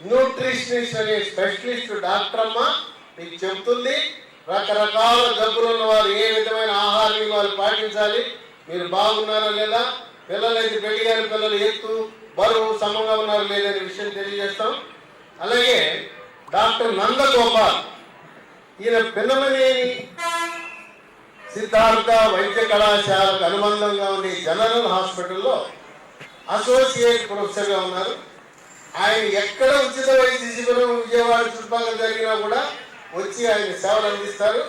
న్యూట్రిషనిస్ట్ అనే స్పెషలిస్ట్ డాక్టర్ అమ్మ మీకు చెబుతుంది. రకరకాల జబ్బులు ఉన్న వారు ఏ విధమైన ఆహారాన్ని వాళ్ళు పాటించాలి, మీరు బాగున్నారా లేదా, పిల్లలైతే పెళ్లి గారి పిల్లలు ఎత్తు బరువు సమంగా ఉన్నారు లేదనే విషయం తెలియజేస్తాం. అలాగే డాక్టర్ నందగోపాల్, ఈయన పిన్నమనేని సిద్ధార్థ వైద్య కళాశాలకు అనుబంధంగా ఉండే జనరల్ హాస్పిటల్లో అసోసియేట్ ప్రొఫెసర్గా ఉన్నారు. ఆయన ఎక్కడ ఉచిత వైద్య శిబిరం విజయవాడ చుట్టుపక్కల జరిగినా కూడా వచ్చి ఆయన సేవలు అందిస్తారు.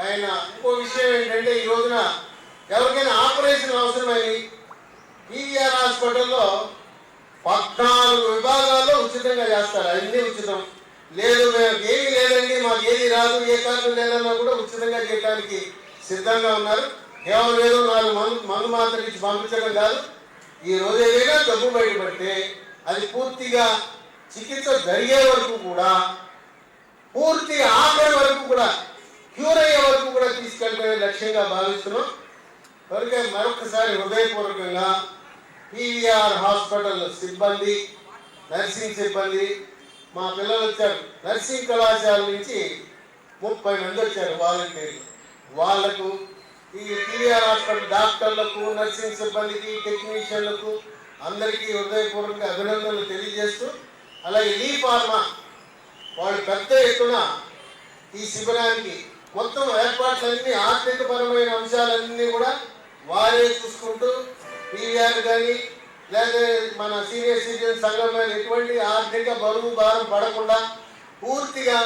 ఆయన ఇంకో విషయం ఏంటంటే, ఈ రోజున ఎవరికైనా ఆపరేషన్ అవసరమని పీవీఆర్ హాస్పిటల్లో 14 విభాగాల్లో ఉచితంగా చేస్తారు. అన్నీ ఉచితం. లేదు మేము ఏమీ లేదండి, మాకు ఏది రాదు, ఏ కార్డు లేదన్నా కూడా ఉచితంగా చేయడానికి సిద్ధంగా ఉన్నారు. కేవలం లేదు 4 మందు మాత్రం ఇచ్చి పంపించడం కాదు. ఈ రోజు ఏదైనా జబ్బు బయటపడితే అది పూర్తిగా చికిత్స జరిగే వరకు కూడా, పూర్తి ఆఖరి వరకు కూడా, క్యూర్ అయ్యే వరకు కూడా తీసుకెళ్ళే లక్ష్యంగా భావిస్తున్నాం. కనుక మరొకసారి హృదయపూర్వకంగా PVR హాస్పిటల్ సిబ్బంది, నర్సింగ్ సిబ్బంది, మా పిల్లలు వచ్చారు, నర్సింగ్ కళాశాల నుంచి 30 మంది వచ్చారు వాలంటీర్లు. వాళ్లకు ఈ PVR హాస్పిటల్ డాక్టర్లకు, నర్సింగ్ సిబ్బందికి, టెక్నీషియన్లకు అందరికీ హృదయపూర్వక అభినందనలు తెలియజేస్తూ, అలాగే లీ ఫార్మా వాళ్ళు పెద్ద ఎత్తున ఈ శిబిరానికి మొత్తం ఏర్పాట్లన్నీ, ఆర్థికపరమైన అంశాలన్నీ కూడా వారే చూసుకుంటూ, PVR కానీ లేదా మన సీనియర్ సిటిజన్ సంఘం మీద ఎటువంటి ఆర్థిక బరువు భారం పడకుండా పూర్తిగా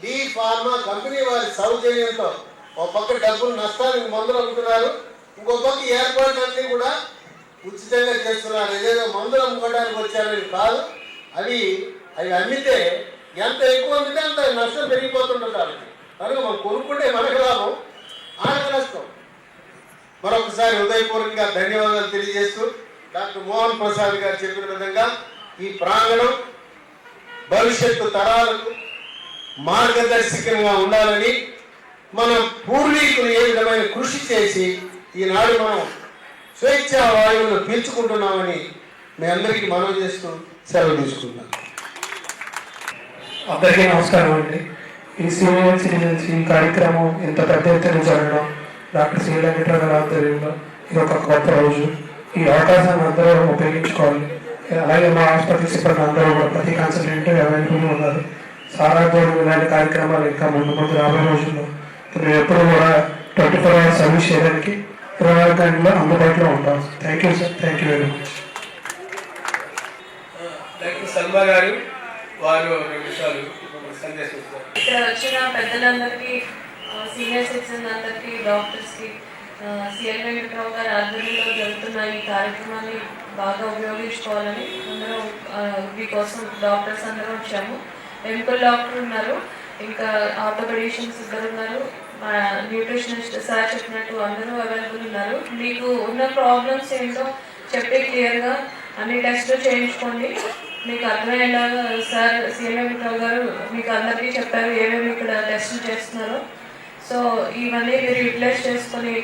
లీ ఫార్మా కంపెనీ వారి సౌజన్యంతో ఒక పక్క డబ్బులు నష్టానికి మందులు అమ్ముతున్నారు, ఇంకో పక్క ఏర్పాట్లన్నీ కూడా ఉచితంగా చేస్తున్నారు. ఏదేదో మందులు అమ్ముకోవడానికి వచ్చారని కాదు, అవి అమ్మితే ఎంత ఎక్కువ అమ్మితే అంత నష్టం పెరిగిపోతుంటుంది. కాబట్టి కనుక మనం కొనుక్కుంటే మనకు లాభం, ఆయనకు నష్టం. మరొకసారి హృదయపూర్వకంగా ధన్యవాదాలు తెలియజేస్తూ, డాక్టర్ మోహన్ ప్రసాద్ గారు చెప్పిన విధంగా ఈ ప్రాంగణం భవిష్యత్తు తరాలకు మార్గదర్శకంగా ఉండాలని, మన పూర్వీకులు ఏ విధమైన కృషి చేసి ఈనాడు మనం స్వేచ్ఛా వాయువులను పీల్చుకుంటున్నామని మీ అందరికీ మనవి చేస్తూ సెలవు తీసుకుంటాం. అందరికీ నమస్కారం అండి. ఈ సీనియర్ సిటిజన్స్ ఈ కార్యక్రమం ఇంత పెద్ద ఎత్తున జరగడం డాక్టర్ సి వెంకటరావు గారి ఆధ్వర్యంలో ఇది ఒక గొప్ప రోజు. ఈ అవకాశాన్ని అందరూ ఉపయోగించుకోవాలి. అలాగే మా హాస్పిటల్ సిబ్బంది అందరూ కూడా ప్రతి కన్సల్టెంట్ అవైలబుల్ ఉన్నారు. సారాధ్వర్యం ఇలాంటి కార్యక్రమాలు ఇంకా ముందు రాబోయే రోజుల్లో మేము ఎప్పుడు కూడా 24 hours సర్వీస్ చేయడానికి 24 గంటల్లో అందుబాటులో ఉంటాం. Thank you sir, thank you very much. Doctor Salma గారు వారు 2 నిమిషాలు సందేశం ఇస్తారు. ఇక్కడ వచ్చిన పెద్దలందరికీ, సీనియర్ సిటిజన్ అందరికీ, డాక్టర్స్కి సిఎల్ వెంకటరావు గారి ఆధ్వర్యంలో జరుగుతున్న ఈ కార్యక్రమాన్ని బాగా ఉపయోగించుకోవాలని అందరూ మీకోసం డాక్టర్స్ అందరూ వచ్చాము. ఎంపల్ డాక్టర్ ఉన్నారు, ఇంకా ఆర్థోపెడిషియన్స్ 2 ఉన్నారు, న్యూట్రిషనిస్ట్ సార్ చెప్పినట్టు అందరూ అవైలబుల్ ఉన్నారు. మీకు ఉన్న ప్రాబ్లమ్స్ ఏంటో చెప్పి క్లియర్గా అన్ని టెస్టులు చేయించుకోండి. మీకు అర్థమయ్యేలాగా సార్ సిఎల్ వెంకటరావు గారు మీకు అందరికీ చెప్పారు ఏమేమి ఇక్కడ టెస్టులు చేస్తున్నారో. సో ఇవన్నీ మీరు యూటిలైజ్ చేసుకొని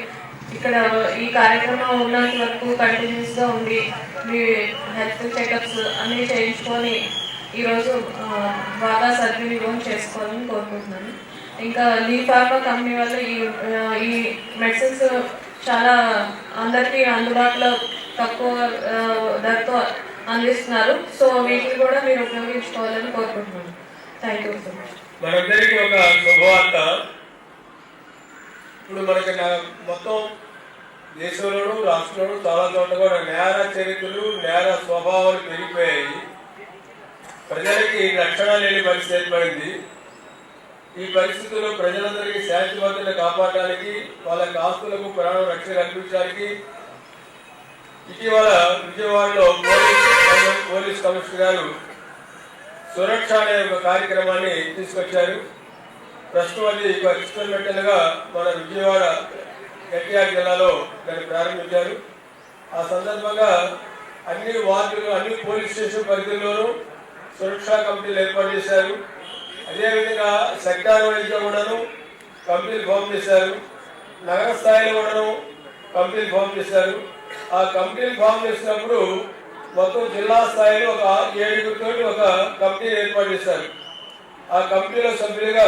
ఇక్కడ ఈ కార్యక్రమం ఉన్నంత వరకు కంటిన్యూస్గా ఉండి మీ హెల్త్ చెకప్స్ అన్నీ చేయించుకొని ఈరోజు బాగా సద్వినియోగం చేసుకోవాలని కోరుకుంటున్నాను. ఇంకా లీ ఫార్మా కంపెనీ వల్ల ఈ మెడిసిన్స్ చాలా అందరికీ అందుబాటులో తక్కువ ధరతో అందిస్తున్నారు. సో వీటిని కూడా మీరు ఉపయోగించుకోవాలని కోరుకుంటున్నాను. Thank you so much. మనందరికీ ఒక శుభవార్త. ఇప్పుడు మనకి మొత్తం దేశంలోనూ రాష్ట్రంలోనూ చాలా చోట్ల కూడా నేర చరిత్రలు, నేర స్వభావాలు పెరిగిపోయాయి. ప్రజలకి రక్షణ లేని పరిస్థితి ఏర్పడింది. ఈ పరిస్థితుల్లో ప్రజలందరికీ శాంతి భద్రతను కాపాడడానికి, వాళ్ళకి ఆస్తులకు ప్రాణ రక్షణ కల్పించడానికి ఇటీవల విజయవాడలో పోలీస్ కమిషనర్ గారు సురక్ష అనే ఒక కార్యక్రమాన్ని తీసుకొచ్చారు. ప్రస్తుతం అది ఎక్స్పెరిమెంటల్ గా మన విజయవాడ ఎన్టీఆర్ జిల్లాలో దాన్ని ప్రారంభించారు. ఆ సందర్భంగా అన్ని వార్డులు, అన్ని పోలీస్ స్టేషన్ పరిధిలోనూ సురక్షా కమిటీలు ఏర్పాటు చేశారు. అదేవిధంగా సెక్టార్ వైజ్గా కూడాను కమిటీలు ఫామ్ చేశారు. నగర స్థాయిలో కూడాను కమిటీలు ఫామ్ చేశారు. ఆ కమిటీలు ఫామ్ చేసినప్పుడు మొత్తం జిల్లా స్థాయిలో ఒక 7 ఒక కమిటీ ఏర్పాటు చేశారు. ఆ కమిటీలో సభ్యులుగా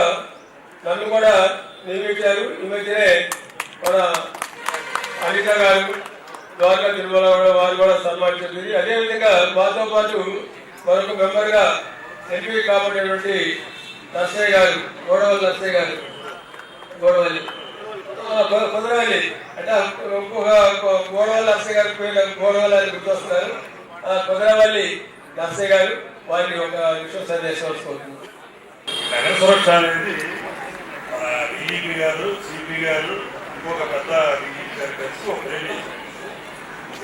నన్ను కూడా నియమించారు. ఈ మధ్యనే మన అనిత గారు, ద్వారకా తిరుమల వారు కూడా సన్మానించింది. అదేవిధంగా మాతో పాటు మరొక మెంబర్గా ఎంపీ కాబట్టినటువంటి నర్సయ్య గారు, గోడవల్లి నర్సయ్య గారు, గోడవల్లి కుదరవల్లి అంటే ఇంకొక గోడవల్లి నర్సయ్య గారి పేరు గోడవల్లి అని గుర్తొస్తున్నారు. కుదరవల్లి నర్సయ్య గారు వారిని ఒక విషయం సందేశం వస్తుంది. నగర సురక్ష అనేది ఈఈపీ గారు, సిపి గారు, ఇంకొక పెద్ద ఈఈపీ గారు కలిసి ఒక ప్రేమ.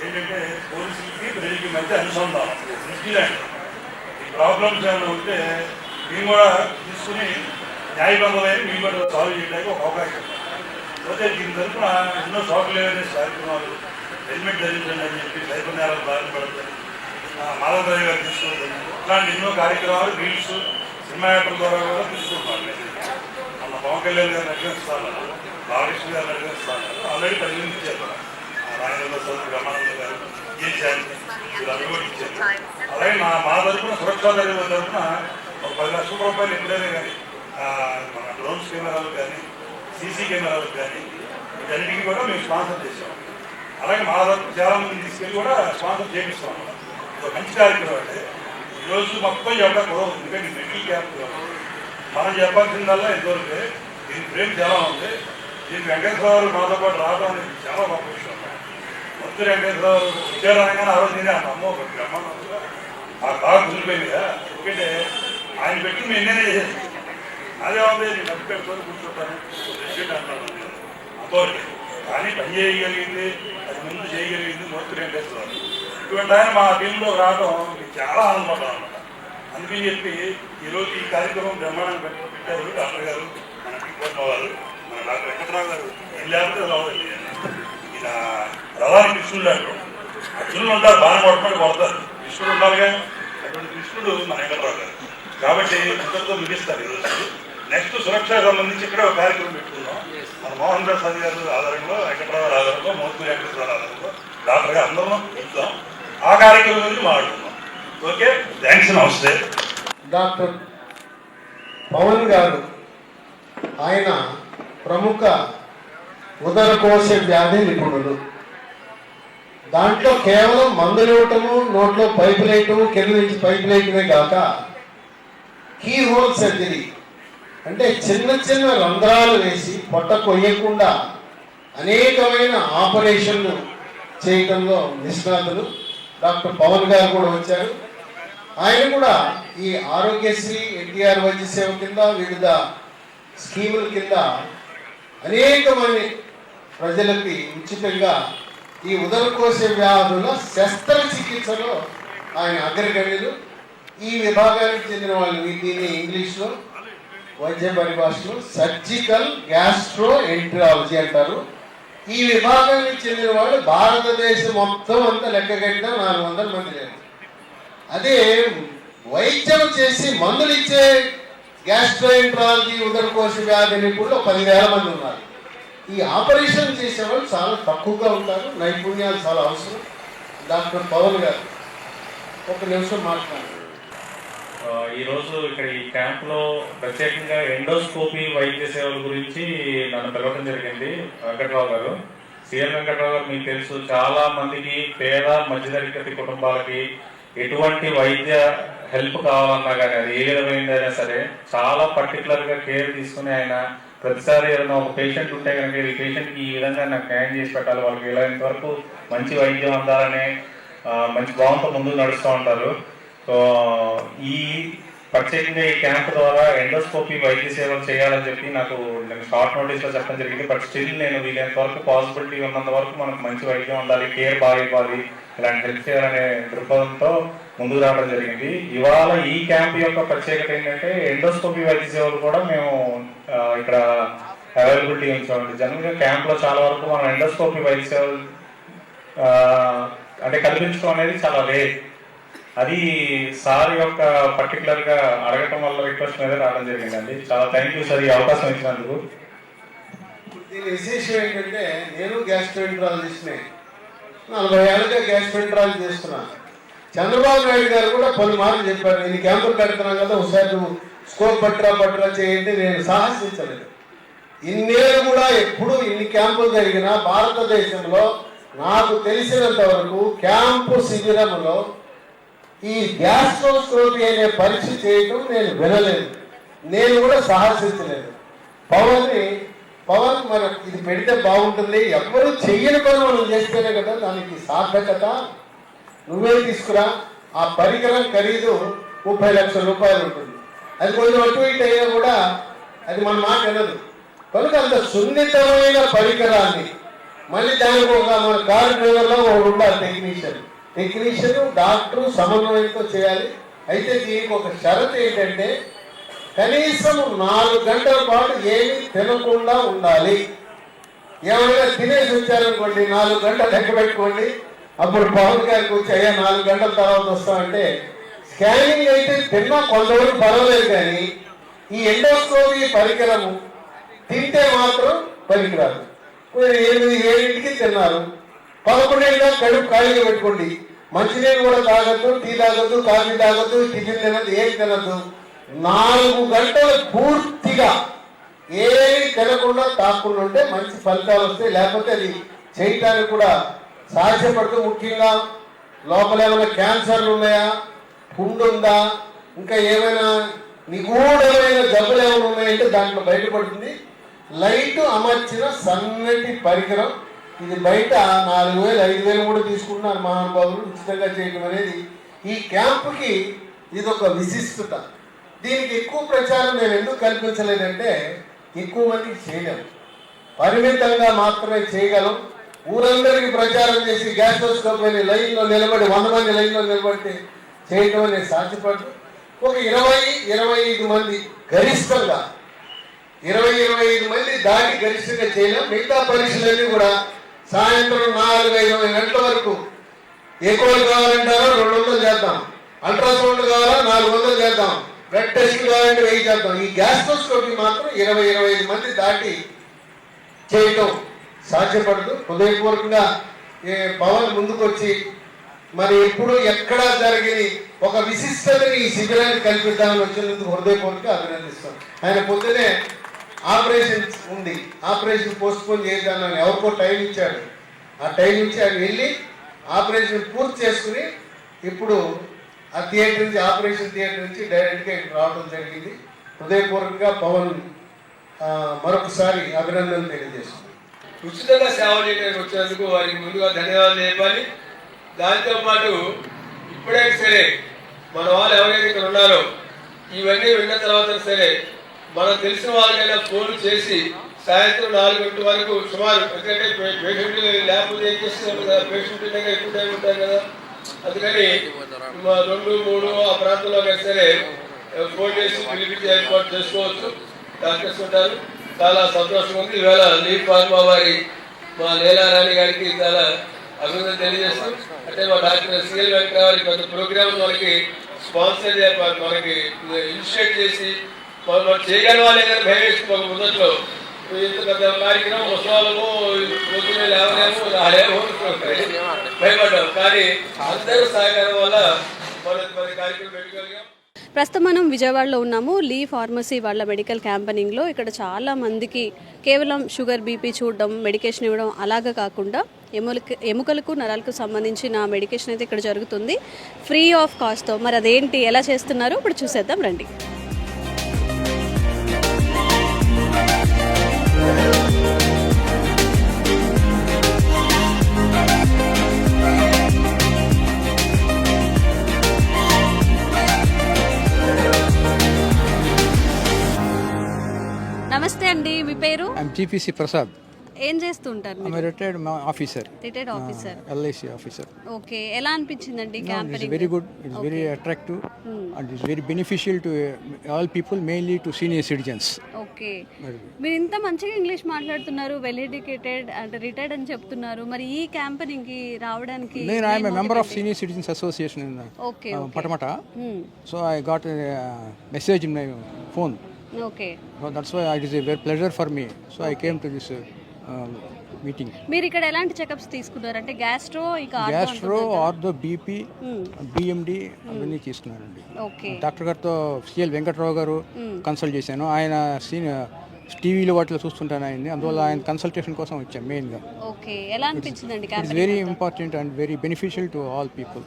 ఏంటంటే పోలీసులకి ప్రజలకి మధ్య అనుసంధానం న్యూజిలాండ్ ఈ ప్రాబ్లమ్స్ ఏమైనా ఉంటే మేము కూడా తీసుకుని న్యాయబద్ధమైన మేము కూడా సాల్వ్ చేయడానికి ఒక అవకాశం ఉంది. పోతే దీని తరఫున ఎన్నో సోషల్ అవేర్నెస్ కార్యక్రమాలు, హెల్మెట్ ధరించండి అని చెప్పి సైబర్ నేరాలు బారిన పడతాయి, మాధవరావు గారు తీసుకోవద్దు, ఇలాంటి ఎన్నో కార్యక్రమాలు రీల్స్ సినిమా యాక్టర్ ద్వారా కూడా తీసుకుంటున్నారు. మన పవన్ కళ్యాణ్ గారిని అభినందిస్తాను, బాలకృష్ణ గారిని అభినందిస్తాను. ఆల్రెడీ పరిగణించారు రాజేంద్ర సౌదరి, రమానంద గారు, వీళ్ళు కూడా ఇచ్చారు. అలాగే మా తరఫున సురక్షా తరఫున ఒక 10 లక్షల రూపాయలు ఎప్పుడైనా కానీ మన డ్రోన్స్ కెమెరాలు కానీ సీసీ కెమెరాలకు కానీ వీటన్నిటికీ కూడా మేము స్పాన్సర్ చేసాం. అలాగే మా తరఫున చాలా మంది తీసుకెళ్ళి కూడా స్పాన్సర్ చేపిస్తాం. ఒక మంచి కార్యక్రమం అంటే ఈరోజు మొత్తం చెప్పడం కుదరదు, ఎందుకంటే మెడికల్ క్యాంప్ మనం చెప్పాల్సిందల్లా ఎంతవరకే. దీని ప్రేమ చాలా ఉంది. దీనికి వెంకటేశ్వరరావు మాతో పాటు రావడం అనేది చాలా గొప్ప విషయం. మొత్తం వెంకటేశ్వరరావు ఉద్యోగాన్ని ఆ రోజు నేనే అమ్మ ఒక బ్రహ్మాండంగా ఆ బాగా కుదిరిపోయింది కదా. ఎందుకంటే ఆయన పెట్టి మేము ఎన్నైనా చేసేది అదే ఉంది. నేను డబ్బు పెట్టుకొని కూర్చుంటాను అథారిటీ, కానీ పని చేయగలిగింది, అది ముందు చేయగలిగింది మొత్తం వెంకటేశ్వరరావు. ఇటువంటి ఆయన మా టీంలో రావడం చాలా ఆనందపడ్డాం అనమాట. అందుకని చెప్పి ఈరోజు ఈ కార్యక్రమం బ్రహ్మాండంగా పెట్టారు డాక్టర్ గారు, మన టీకోట్ల వారు, మన డాక్టర్ వెంకటరావు గారు. ఏం లేకపోతే రావాలి. ఈయన రవాణి కృష్ణుడు అంటారు, కృష్ణుడు ఉంటారు, బాగా కొట్టమని కొడతారు, కృష్ణుడు ఉండాలిగా. అటువంటి కృష్ణుడు మన వెంకటరావు గారు. కాబట్టి ఇంతటితో ముగిస్తారు ఈరోజు. నెక్స్ట్ సురక్షకు సంబంధించి ఇక్కడ ఒక కార్యక్రమం పెట్టుకున్నాం. మన మోహన్ ప్రసాద్ గారు ఆధారంలో, వెంకటరావు ఆధారంలో, మోత్మూరి వెంకటేశ్వర ఆధారంలో డాక్టర్ గారు అందరం ఇద్దాం. ఆ కార్యక్రమం గురించి మాట్లాడుతున్నాం. ఓకే, థ్యాంక్స్, నమస్తే. డాక్టర్ పవన్ గారు ఆయన ప్రముఖ ఉదరకోశ వ్యాధి నిపుణులు. దాంట్లో కేవలం మందులు ఇవ్వటము, నోట్లో పైపులు వేయటము, కింద నుంచి పైపులు వేయటమే కాక కీ హోల్ సర్జరీ అంటే చిన్న చిన్న రంధ్రాలు వేసి పొట్ట కొయ్యకుండా అనేకమైన ఆపరేషన్లు చేయడంలో నిష్ణాతులు. డాక్టర్ పవన్ గారు కూడా వచ్చారు. ఆయన కూడా ఈ ఆరోగ్యశ్రీ, ఎన్టీఆర్ వైద్య సేవ కింద, వివిధ స్కీముల కింద అనేకమంది ప్రజలకి ఉచితంగా ఈ ఉదరకోశ వ్యాధుల శస్త్రచికిత్సలో ఆయన అగ్రగణ్యులు. ఈ విభాగానికి చెందిన వాళ్ళు దీన్ని ఇంగ్లీష్లో వైద్య పరిభాషలో సర్జికల్ గ్యాస్ట్రో ఎంట్రాలజీ అంటారు. ఈ విభాగానికి చెందిన వాళ్ళు భారతదేశం మొత్తం అంతా లెక్కగట్టిన 400 మంది లేరు. అదే వైద్యం చేసి మందులు ఇచ్చే గ్యాస్ట్రో ఎంట్రాలజీ ఉదరకోశ వ్యాధి నిపుణులు 10,000 మంది ఉన్నారు. ఈ ఆపరేషన్ చేసేవాళ్ళు చాలా తక్కువగా ఉంటారు. నైపుణ్యాలు చాలా అవసరం. డాక్టర్ పవన్ గారు ఒక నిమిషం మాట్లాడారు. ఈరోజు ఇక్కడ ఈ క్యాంప్లో ప్రత్యేకంగా ఎండోస్కోపీ వైద్య సేవల గురించి నన్ను పిలవడం జరిగింది. వెంకటరావు గారు, సీఎం వెంకటరావు గారు మీకు తెలుసు, చాలా మందికి పేద మధ్యతరగతి కుటుంబాలకి ఎటువంటి వైద్య హెల్ప్ కావాలన్నా కానీ అది ఏ విధమైనదైనా సరే చాలా పర్టికులర్గా కేర్ తీసుకుని ఆయన ప్రతిసారి ఏదైనా ఒక పేషెంట్ ఉంటే కనుక ఈ పేషెంట్కి ఈ విధంగా నాకు న్యాయం చేసి పెట్టాలి, వాళ్ళకి ఇలాంటి వరకు మంచి వైద్యం అందాలనే మంచి భావంతో ముందుకు నడుస్తూ ఉంటారు. సో ఈ ప్రత్యేకంగా ఈ క్యాంప్ ద్వారా ఎండోస్కోపీ వైద్య సేవలు చేయాలని చెప్పి నేను షార్ట్ నోటీస్లో చెప్పడం జరిగింది. బట్ స్టిల్ నేను వీలైనంత వరకు పాసిబిలిటీ ఉన్నంత వరకు మనకు మంచి వైద్యం ఉండాలి, కేర్ బాగా ఇవ్వాలి, ఇలాంటి హెల్ప్ చేయాలనే దృక్పథంతో ముందుకు రావడం జరిగింది. ఇవాళ ఈ క్యాంప్ యొక్క ప్రత్యేకత ఏంటంటే ఎండోస్కోపీ వైద్య సేవలు కూడా మేము ఇక్కడ అవైలబిలిటీ ఉంచామండి. జనరల్గా క్యాంప్లో చాలా వరకు మనం ఎండోస్కోపీ వైద్య సేవలు అంటే కల్పించడం అనేది చాలా రేర్. అది సార్ యొక్క పర్టికులర్గా అడగటం వల్ల రిక్వెస్ట్ మీద రావడం జరిగిందండి. చాలా థ్యాంక్ యూ సార్ ఈ అవకాశం ఇచ్చినందుకు. దీని విశేషం ఏంటంటే నేను గ్యాస్ట్రోఎంట్రాలజిస్ట్నే, 40 ఏళ్ళుగా గ్యాస్ట్రోఎంట్రాలజీ చేస్తున్నాను. చంద్రబాబు నాయుడు గారు కూడా పలుమార్లు చెప్పారు, నేను క్యాంపులు పెడుతున్నాను కదా ఒకసారి నువ్వు స్కోప్ పట్రా చేయండి. నేను సాహసించలేదు. ఇన్నేళ్ళు కూడా ఎప్పుడు ఇన్ని క్యాంపులు జరిగినా భారతదేశంలో నాకు తెలిసినంత వరకు క్యాంపు శిబిరంలో ఈ గ్యాస్ట్రోస్కోపీ అనే పరీక్ష చేయటం నేను వినలేదు, నేను కూడా సాహసించలేదు. పవన్ మన ఇది పెడితే బాగుంటుంది, ఎవ్వరూ చెయ్యని పని మనం చేస్తేనే కదా దానికి సార్థకత. నువ్వే తీసుకురా. ఆ పరికరం ఖరీదు 30 లక్షల రూపాయలు ఉంటుంది. అది కొంచెం అటు ఇటు అయినా కూడా అది మన మాట వినదు. కనుక అంత సున్నితమైన పరికరాన్ని మళ్ళీ దానికి ఒక మన కారు డ్రైవర్లో ఒకడు ఉండాలి టెక్నీషియన్ డాక్టరు సమన్వయంతో చేయాలి. అయితే దీనికి ఒక షరతు ఏంటంటే కనీసం 4 గంటల పాటు ఏమీ తినకుండా ఉండాలి. ఏమైనా తినేసి వచ్చారనుకోండి 4 గంటలు లెక్క పెట్టుకోండి. అప్పుడు పవన్ గారికి వచ్చి అయ్యా 4 గంటల తర్వాత వస్తామంటే స్కానింగ్ అయితే తిన్నా కొంతవరకు పర్వాలేదు, కానీ ఈ ఎండోస్కోపీ పరికరము తింటే మాత్రం పనికిరాదు. 7కి తిన్నారు, 11 కడుపు ఖాళీగా పెట్టుకోండి. మంచినీళ్ళు కూడా తాగద్దు, టీ తాగద్దు, కాఫీ తాగద్దు, టిఫిన్ తినద్దు, ఏం తినద్దు. 4 గంటలు పూర్తిగా ఏమి తినకుండా తాకుండా ఉంటే మంచి ఫలితాలు వస్తాయి. లేకపోతే అది చేయటానికి కూడా సాధ్యపడుతూ, ముఖ్యంగా లోపల ఏమైనా క్యాన్సర్లు ఉన్నాయా, పుండు ఉందా, ఇంకా ఏమైనా నిగూఢమైన జబ్బులు ఏమైనా ఉన్నాయంటే దాంట్లో బయటపడుతుంది. లైట్ అమర్చిన సన్నటి పరికరం ఇది బయట 4,000 5,000 కూడా తీసుకుంటున్నారు మహానుభావులు ఉచితంగా చేయడం అనేది. ఈ క్యాంపుకి ఇది ఒక విశిష్టత. దీనికి ఎక్కువ ప్రచారం నేను ఎందుకు కల్పించలేదంటే ఎక్కువ మందికి చేయలేము, పరిమితంగా మాత్రమే చేయగలం. ఊరందరికీ ప్రచారం చేసి గ్యాస్ట్రోస్కోప్ లైన్లో నిలబడి 100 మంది లైన్లో నిలబడితే చేయడం అనేది సాధ్యపడదు. ఒక 20-25 మంది గరిష్టంగా 20-25 మంది దాటి గరిష్టంగా చేయలేం. మిగతా పరీక్షలన్నీ కూడా సాయంత్రం 4-5 గంటల వరకు. ఎక్కువలు కావాలంటారా 200 చేద్దాం, అల్ట్రాసౌండ్ కావాలా 400 చేద్దాం, బ్లడ్ టెస్ట్ కావాలంటే 1000 చేద్దాం. ఈ గ్యాస్ట్రోస్కోపీ మాత్రం 20-25 మంది దాటి చేయటం సాధ్యపడదు. హృదయపూర్వకంగా పవన్ ముందుకొచ్చి మరి ఎప్పుడు ఎక్కడా జరిగిన ఒక విశిష్టతని ఈ శిబిరాన్ని కల్పిద్దామని వచ్చినందుకు హృదయపూర్వకంగా అభినందిస్తాం. ఆయన పొద్దునే ఆపరేషన్ ఉంది, ఆపరేషన్ పోస్ట్పోన్ చేద్దామని ఎవరికో టైం ఇచ్చాడు. ఆ టైం నుంచి ఆయన వెళ్ళి ఆపరేషన్ పూర్తి చేసుకుని ఇప్పుడు ఆ థియేటర్ నుంచి ఆపరేషన్ థియేటర్ నుంచి డైరెక్ట్గా రావడం జరిగింది. హృదయపూర్వకంగా పవన్ మరొకసారి అభినందనలు తెలియజేస్తున్నాం. ఉచితంగా సేవ చేయడానికి వచ్చినందుకు వారికి ముందుగా ధన్యవాదాలు చెప్పాలి. దాంతోపాటు ఇప్పుడైనా సరే మన వాళ్ళు ఎవరైతే ఇక్కడ ఉన్నారో ఇవన్నీ విన్న తర్వాత సరే మనకు తెలిసిన వాళ్ళకైనా ఫోన్ చేసి సాయంత్రం 4 గంటల వరకు సుమారు, ఎందుకంటే పేషెంట్ లేకపోతే ఏం చేస్తున్నారు కదా, పేషెంట్ దగ్గర ఎక్కువ టైం ఉంటారు కదా, అందుకని 2-3 ఆ ప్రాంతంలో అయినా సరే ఫోన్ చేసి పిలిపించి ఏర్పాటు చేసుకోవచ్చు. డాక్టర్స్ ఉంటారు. చాలా సంతోషంగా ఉంది. ఈవేళ లీడ్ ఫార్మా వారి మా లీలారాణి గారికి చాలా అభినందన తెలియజేస్తాం. అంటే మా డాక్టర్ సిఎల్ వెంకటరావు కొంత ప్రోగ్రామ్ మనకి స్పాన్సర్ మనకి ఇనిషియేట్ చేసి మనం చేయగల వాళ్ళే కానీ భయం వేసుకోక మొదట్లో ఇంత పెద్ద కార్యక్రమం ఉత్సవాలము పొద్దునే లేవలేము భయపడ్డాం. కానీ అందరూ సహకారం వల్ల మన కార్యక్రమం పెట్టుకోగలిగాం. ప్రస్తుతం మనం విజయవాడలో ఉన్నాము. లీ ఫార్మసీ వాళ్ళ మెడికల్ క్యాంపెనింగ్లో. ఇక్కడ చాలా మందికి కేవలం షుగర్, బీపీ చూడడం, మెడికేషన్ ఇవ్వడం అలాగా కాకుండా ఎముకలకు నరాలకు సంబంధించిన మెడికేషన్ అయితే ఇక్కడ జరుగుతుంది ఫ్రీ ఆఫ్ కాస్ట్తో. మరి అదేంటి, ఎలా చేస్తున్నారో ఇప్పుడు చూసేద్దాం రండి. నమస్తే అండి, మీ పేరు? జిపిసి ప్రసాద్. ఏం చేస్తుంటారు? Retired officer. Retired officer, LIC officer. Okay, ఎలా అనిపించిందండి campaigning? Very good, it's very attractive and it's very beneficial to all people, mainly to senior citizens. Okay, మీరు ఇంత మంచిగా ఇంగ్లీష్ మాట్లాడుతున్నారు, వెల్ ఎడ్యుకేటెడ్ అంటే రిటైర్డ్ అని చెప్తున్నారు, మరి ఈ క్యాంపెయినింగ్ కి రావడానికి? నేను I'm a member of senior citizens association in Patamata. So I got a message in my phone. Okay. So that's why it is a very pleasure for me. So I came to this meeting. మీరు ఇక్కడ ఎలాంటి checkups తీసుకున్నారు? అంటే gastro, ortho, BP, BMD అవన్నీ తీసుకున్నానండి. Okay. Doctor గారితో CL Venkatarao గారు consult చేశాను. ఆయన టీవీలో వాటిలో చూస్తుంటాను ఆయన్ని, అందువల్ల ఆయన కన్సల్టేషన్ కోసం వచ్చాను మెయిన్గా. ఓకే, ఎలా అనిపించిందండి? It's very important and very beneficial to all people.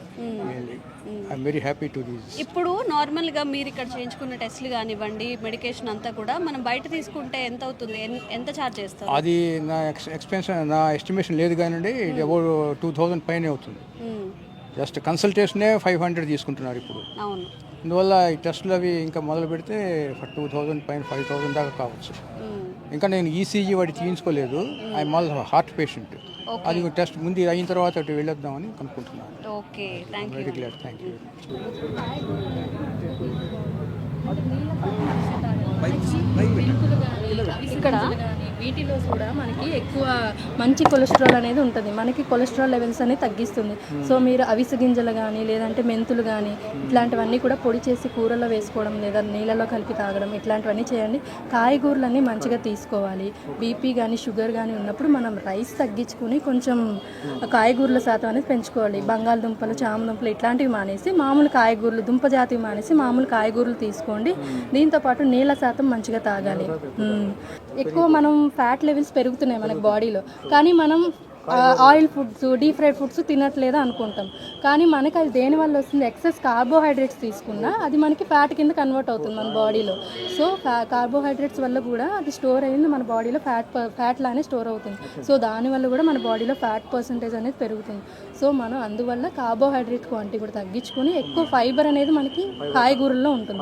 I'm very happy to this. ఇప్పుడు నార్మల్గా మీరు ఇక్కడ చేయించుకున్న టెస్ట్లు కానివ్వండి, మెడికేషన్ అంతా కూడా మనం బయట తీసుకుంటే ఎంత అవుతుంది, ఎంత ఛార్జ్ చేస్తారు? అది నా నా ఎస్టిమేషన్ లేదు కానివ్వండి, ఇది అబౌట్ 2000 పైనే అవుతుంది. జస్ట్ కన్సల్టేషనే 500 తీసుకుంటున్నారు ఇప్పుడు. అవును, అందువల్ల ఈ టెస్టులు అవి ఇంకా మొదలు పెడితే 2000 పైన 5000 దాకా కావచ్చు. ఇంకా నేను ఈసీజీ వాటి తీయించుకోలేదు. I'm also heart patient. అది టెస్ట్ ముందు అయిన తర్వాత అటు వెళ్ళొద్దామని అనుకుంటున్నాను. Okay, thank you. Very glad, thank you. ఇక్కడ వీటిలో కూడా మనకి ఎక్కువ మంచి కొలెస్ట్రాల్ అనేది ఉంటుంది. మనకి కొలెస్ట్రాల్ లెవెల్స్ అనేది తగ్గిస్తుంది. సో మీరు అవిసె గింజలు కానీ లేదంటే మెంతులు కానీ ఇట్లాంటివన్నీ కూడా పొడి చేసి కూరలో వేసుకోవడం లేదా నీళ్ళలో కలిపి తాగడం ఇట్లాంటివన్నీ చేయండి. కాయగూరలన్నీ మంచిగా తీసుకోవాలి. బీపీ కానీ షుగర్ కానీ ఉన్నప్పుడు మనం రైస్ తగ్గించుకుని కొంచెం కాయగూరల శాతం అనేది పెంచుకోవాలి. బంగాళదుంపలు, చామదుంపలు ఇట్లాంటివి మానేసి మామూలు కాయగూరలు, దుంప జాతివి మానేసి మామూలు కాయగూరలు తీసుకోండి. దీంతోపాటు నీళ్ళ శాతం మంచిగా తాగాలి. ఎక్కువ మనం ఫ్యాట్ లెవెల్స్ పెరుగుతున్నాయి మనకి బాడీలో, కానీ మనం oil foods, deep fried foods తినట్లేదు అనుకుంటాం. కానీ మనకి అది దేనివల్ల వస్తుంది, ఎక్సెస్ కార్బోహైడ్రేట్స్ తీసుకున్నా అది మనకి ఫ్యాట్ కింద కన్వర్ట్ అవుతుంది మన బాడీలో. సో కార్బోహైడ్రేట్స్ వల్ల కూడా అది స్టోర్ అయ్యింది మన బాడీలో ఫ్యాట్ లానే స్టోర్ అవుతుంది. సో దానివల్ల కూడా మన బాడీలో ఫ్యాట్ పర్సంటేజ్ అనేది పెరుగుతుంది. సో మనం అందువల్ల కార్బోహైడ్రేట్ క్వాంటిటీ కూడా తగ్గించుకొని ఎక్కువ ఫైబర్ అనేది మనకి కాయగూరల్లో ఉంటుంది.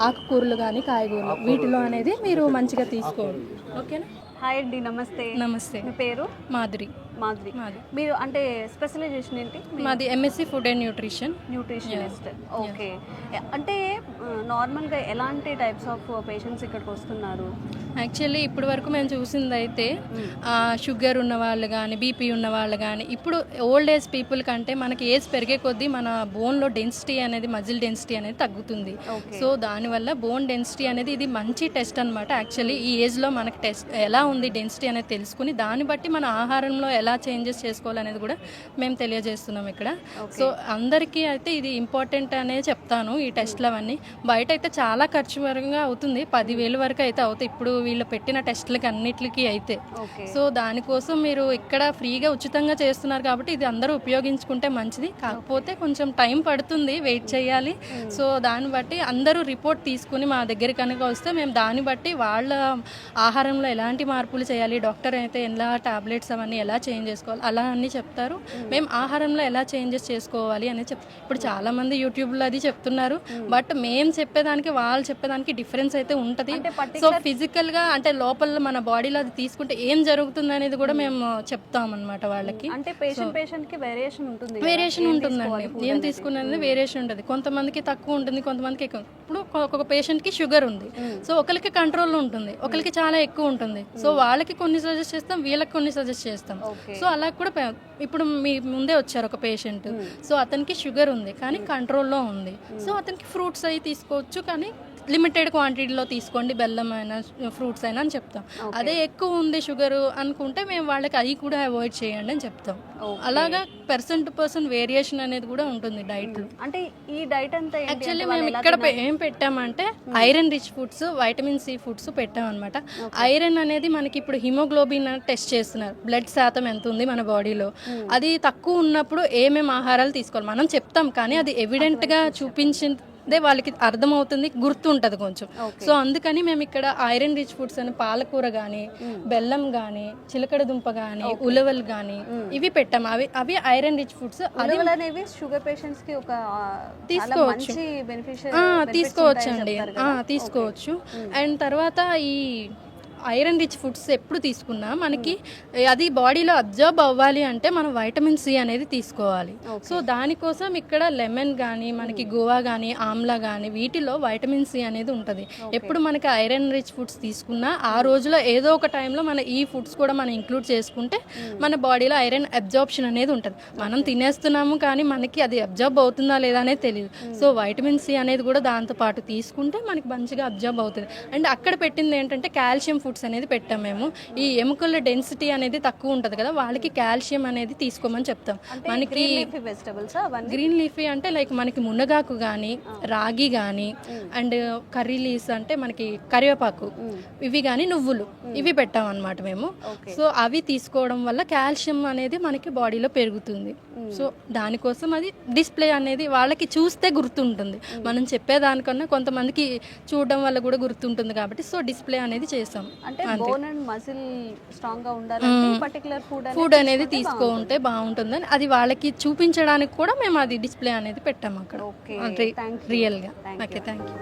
ఆకుకూరలు కానీ కాయగూరలు వీటిలో అనేది మీరు మంచిగా తీసుకోవాలి. ఓకేనా? హాయ్ అండి, నమస్తే. నమస్తే. మీ పేరు? మాధురి. మాధురి. మీరు అంటే స్పెషలైజేషన్ ఏంటి? మాది MSc food and nutritionist. Okay. అంటే నార్మల్గా ఎలాంటి టైప్స్ ఆఫ్ పేషెంట్స్ ఇక్కడికి వస్తున్నారు? యాక్చువల్లీ ఇప్పటి వరకు మేము చూసింది అయితే షుగర్ ఉన్న వాళ్ళు కానీ బీపీ ఉన్న వాళ్ళు కానీ, ఇప్పుడు ఓల్డ్ ఏజ్ పీపుల్ కంటే మనకి ఏజ్ పెరిగే కొద్దీ మన బోన్లో డెన్సిటీ అనేది, మజిల్ డెన్సిటీ అనేది తగ్గుతుంది. సో దానివల్ల బోన్ డెన్సిటీ అనేది ఇది మంచి టెస్ట్ అనమాట. యాక్చువల్లీ ఈ ఏజ్లో మనకి టెస్ట్ ఎలా ఉంది డెన్సిటీ అనేది తెలుసుకుని దాన్ని బట్టి మన ఆహారంలో ఎలా చేంజెస్ చేసుకోవాలనేది కూడా మేము తెలియజేస్తున్నాం ఇక్కడ. సో అందరికీ అయితే ఇది ఇంపార్టెంట్ అనే చెప్తాను. ఈ టెస్ట్లు అవన్నీ బయట అయితే చాలా ఖర్చు వరంగా అవుతుంది, 10,000 వరకు అయితే అవుతాయి ఇప్పుడు వీళ్ళు పెట్టిన టెస్ట్లకి అన్నిటికీ అయితే. సో దానికోసం మీరు ఇక్కడ ఫ్రీగా ఉచితంగా చేస్తున్నారు కాబట్టి ఇది అందరూ ఉపయోగించుకుంటే మంచిది. కాకపోతే కొంచెం టైం పడుతుంది, వెయిట్ చేయాలి. సో దాన్ని బట్టి అందరూ రిపోర్ట్ తీసుకుని మా దగ్గర కనుక వస్తే మేము దాన్ని బట్టి వాళ్ళ ఆహారంలో ఎలాంటి మార్పులు చేయాలి, డాక్టర్ అయితే ఎలా టాబ్లెట్స్ అవన్నీ ఎలా చేంజ్ చేసుకోవాలి అలా అన్నీ చెప్తారు. మేము ఆహారంలో ఎలా చేంజెస్ చేసుకోవాలి అని ఇప్పుడు చాలామంది యూట్యూబ్లో అది చెప్తున్నారు. బట్ మేము చెప్పేదానికి వాళ్ళు చెప్పేదానికి డిఫరెన్స్ అయితే ఉంటుంది. సో ఫిజికల్గా అంటే లోపల మన బాడీలో అది తీసుకుంటే ఏం జరుగుతుంది అనేది కూడా మేము చెప్తాం అనమాట వాళ్ళకి. అంటే పేషెంట్కి వేరియేషన్ ఉంటుంది. వేరియేషన్ ఉంటుందండి, ఏం తీసుకునేది వేరియేషన్ ఉంటుంది. కొంతమందికి తక్కువ ఉంటుంది, కొంతమందికి ఎక్కువ. ఇప్పుడు ఒక్కొక్క పేషెంట్కి షుగర్ ఉంది, సో ఒకరికి కంట్రోల్లో ఉంటుంది, ఒకరికి చాలా ఎక్కువ ఉంటుంది. సో వాళ్ళకి కొన్ని సజెస్ట్ చేస్తాం, వీళ్ళకి కొన్ని సజెస్ట్ చేస్తాం. సో అలా కూడా ఇప్పుడు మీ ముందే వచ్చారు ఒక పేషెంట్, సో అతనికి షుగర్ ఉంది కానీ కంట్రోల్లో ఉంది. సో అతనికి ఫ్రూట్స్ అవి తీసుకోవచ్చు, కానీ లిమిటెడ్ క్వాంటిటీలో తీసుకోండి, బెల్లం అయినా ఫ్రూట్స్ అయినా అని చెప్తాం. అదే ఎక్కువ ఉంది షుగర్ అనుకుంటే మేము వాళ్ళకి అవి కూడా అవాయిడ్ చేయండి అని చెప్తాం. అలాగా పర్సన్ టు పర్సన్ వేరియేషన్ అనేది కూడా ఉంటుంది డైట్లో. అంటే ఈ డైట్ అంతా యాక్చువల్లీ మేము ఇక్కడ ఏం పెట్టామంటే iron rich foods, vitamin C foods పెట్టామన్నమాట. ఐరన్ అనేది మనకి ఇప్పుడు హిమోగ్లోబిన్ టెస్ట్ చేస్తున్నారు, బ్లడ్ శాతం ఎంత ఉంది మన బాడీలో. అది తక్కువ ఉన్నప్పుడు ఏమేమి ఆహారాలు తీసుకోవాలి మనం చెప్తాం, కానీ అది ఎవిడెంట్గా చూపించింది వాళ్ళకి అర్థమవుతుంది, గుర్తుంటుంది కొంచెం. సో అందుకని మేము ఇక్కడ ఐరన్ రిచ్ ఫుడ్స్ అని పాలకూర కానీ, బెల్లం కానీ, చిలకడ దుంప కానీ, ఉలవలు కానీ ఇవి పెట్టాము. అవి ఐరన్ రిచ్ ఫుడ్స్. అనేవి షుగర్ పేషెంట్స్ కి ఒక తీసుకోవచ్చు, తీసుకోవచ్చు అండి, తీసుకోవచ్చు. అండ్ తర్వాత ఈ ఐరన్ రిచ్ ఫుడ్స్ ఎప్పుడు తీసుకున్నా మనకి అది బాడీలో అబ్జర్బ్ అవ్వాలి అంటే మనం వైటమిన్ సి అనేది తీసుకోవాలి. సో దానికోసం ఇక్కడ లెమన్ కానీ, మనకి గోవా కానీ, ఆమ్లా కానీ వీటిలో వైటమిన్ సి అనేది ఉంటుంది. ఎప్పుడు మనకి ఐరన్ రిచ్ ఫుడ్స్ తీసుకున్నా ఆ రోజులో ఏదో ఒక టైంలో మన ఈ ఫుడ్స్ కూడా మనం ఇంక్లూడ్ చేసుకుంటే మన బాడీలో ఐరన్ అబ్జార్ప్షన్ అనేది ఉంటుంది. మనం తినేస్తున్నాము కానీ మనకి అది అబ్జర్బ్ అవుతుందా లేదా అనేది తెలియదు. సో వైటమిన్ సి అనేది కూడా దాంతో పాటు తీసుకుంటే మనకి మంచిగా అబ్జర్బ్ అవుతుంది. అండ్ అక్కడ పెట్టింది ఏంటంటే కాల్షియం ఫుడ్స్ అనేది పెట్టాం మేము. ఈ ఎముకల డెన్సిటీ అనేది తక్కువ ఉంటుంది కదా, వాళ్ళకి కాల్షియం అనేది తీసుకోమని చెప్తాం. మనకి గ్రీన్ లీఫీ అంటే లైక్ మనకి మునగాకు కానీ, రాగి కానీ, అండ్ కర్రీ లీవ్స్ అంటే మనకి కరివేపాకు, ఇవి కానీ నువ్వులు, ఇవి పెట్టాం అన్నమాట మేము. సో అవి తీసుకోవడం వల్ల కాల్షియం అనేది మనకి బాడీలో పెరుగుతుంది. సో దానికోసం అది డిస్ప్లే అనేది వాళ్ళకి చూస్తే గుర్తుంటుంది. మనం చెప్పేదానికన్నా కొంతమందికి చూడడం వల్ల కూడా గుర్తుంటుంది కాబట్టి సో డిస్ప్లే అనేది చేస్తాం. అంటే బోన్ అండ్ మజిల్ స్ట్రాంగ్ గా ఉండాలంటే పర్టిక్యులర్ ఫుడ్ అనేది తీసుకుంటే బాగుంటుందని అది వాళ్ళకి చూపించడానికి కూడా మేము అది డిస్ప్లే అనేది పెట్టాము అక్కడ. రియల్ గా. Okay, thank you.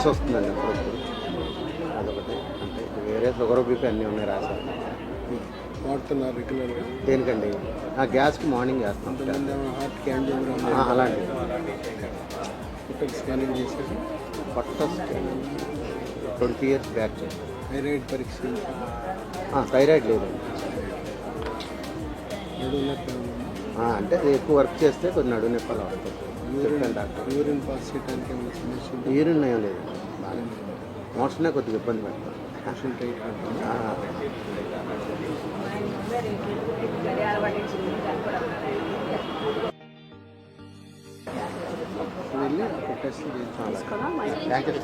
గ్యాస్ వస్తుందండి అప్పుడప్పుడు, అదొకటి. అంటే వేరే షుగర్ బీపీ అన్నీ ఉన్నాయి రాశారు. వాడుతున్నారు రెగ్యులర్గా? దేనికండి? ఆ గ్యాస్కి మార్నింగ్ చేస్తాం. హార్ట్ క్యాండిల్ అలాంటివి. స్కానింగ్ చేసేసి కొత్త స్కాన్ 20 years బ్యాక్. థైరాయిడ్ పరీక్ష? థైరాయిడ్ లేదు. నడునొప్పి అంటే ఎక్కువ వర్క్ చేస్తే కొంచెం నడుము నొప్పి అలా ఉంటుంది. చెప్పాను డాక్టర్. యూరిన్ పాస్ చేయడానికి ఏమైనా సమస్య? యూరిన్ ఏం లేదు, మోషనే కొద్దిగా ఇబ్బంది పెడతాను. మోషన్ టైట్ వెళ్ళి అక్కడ టెస్ట్ చేయించాలి. Thank you.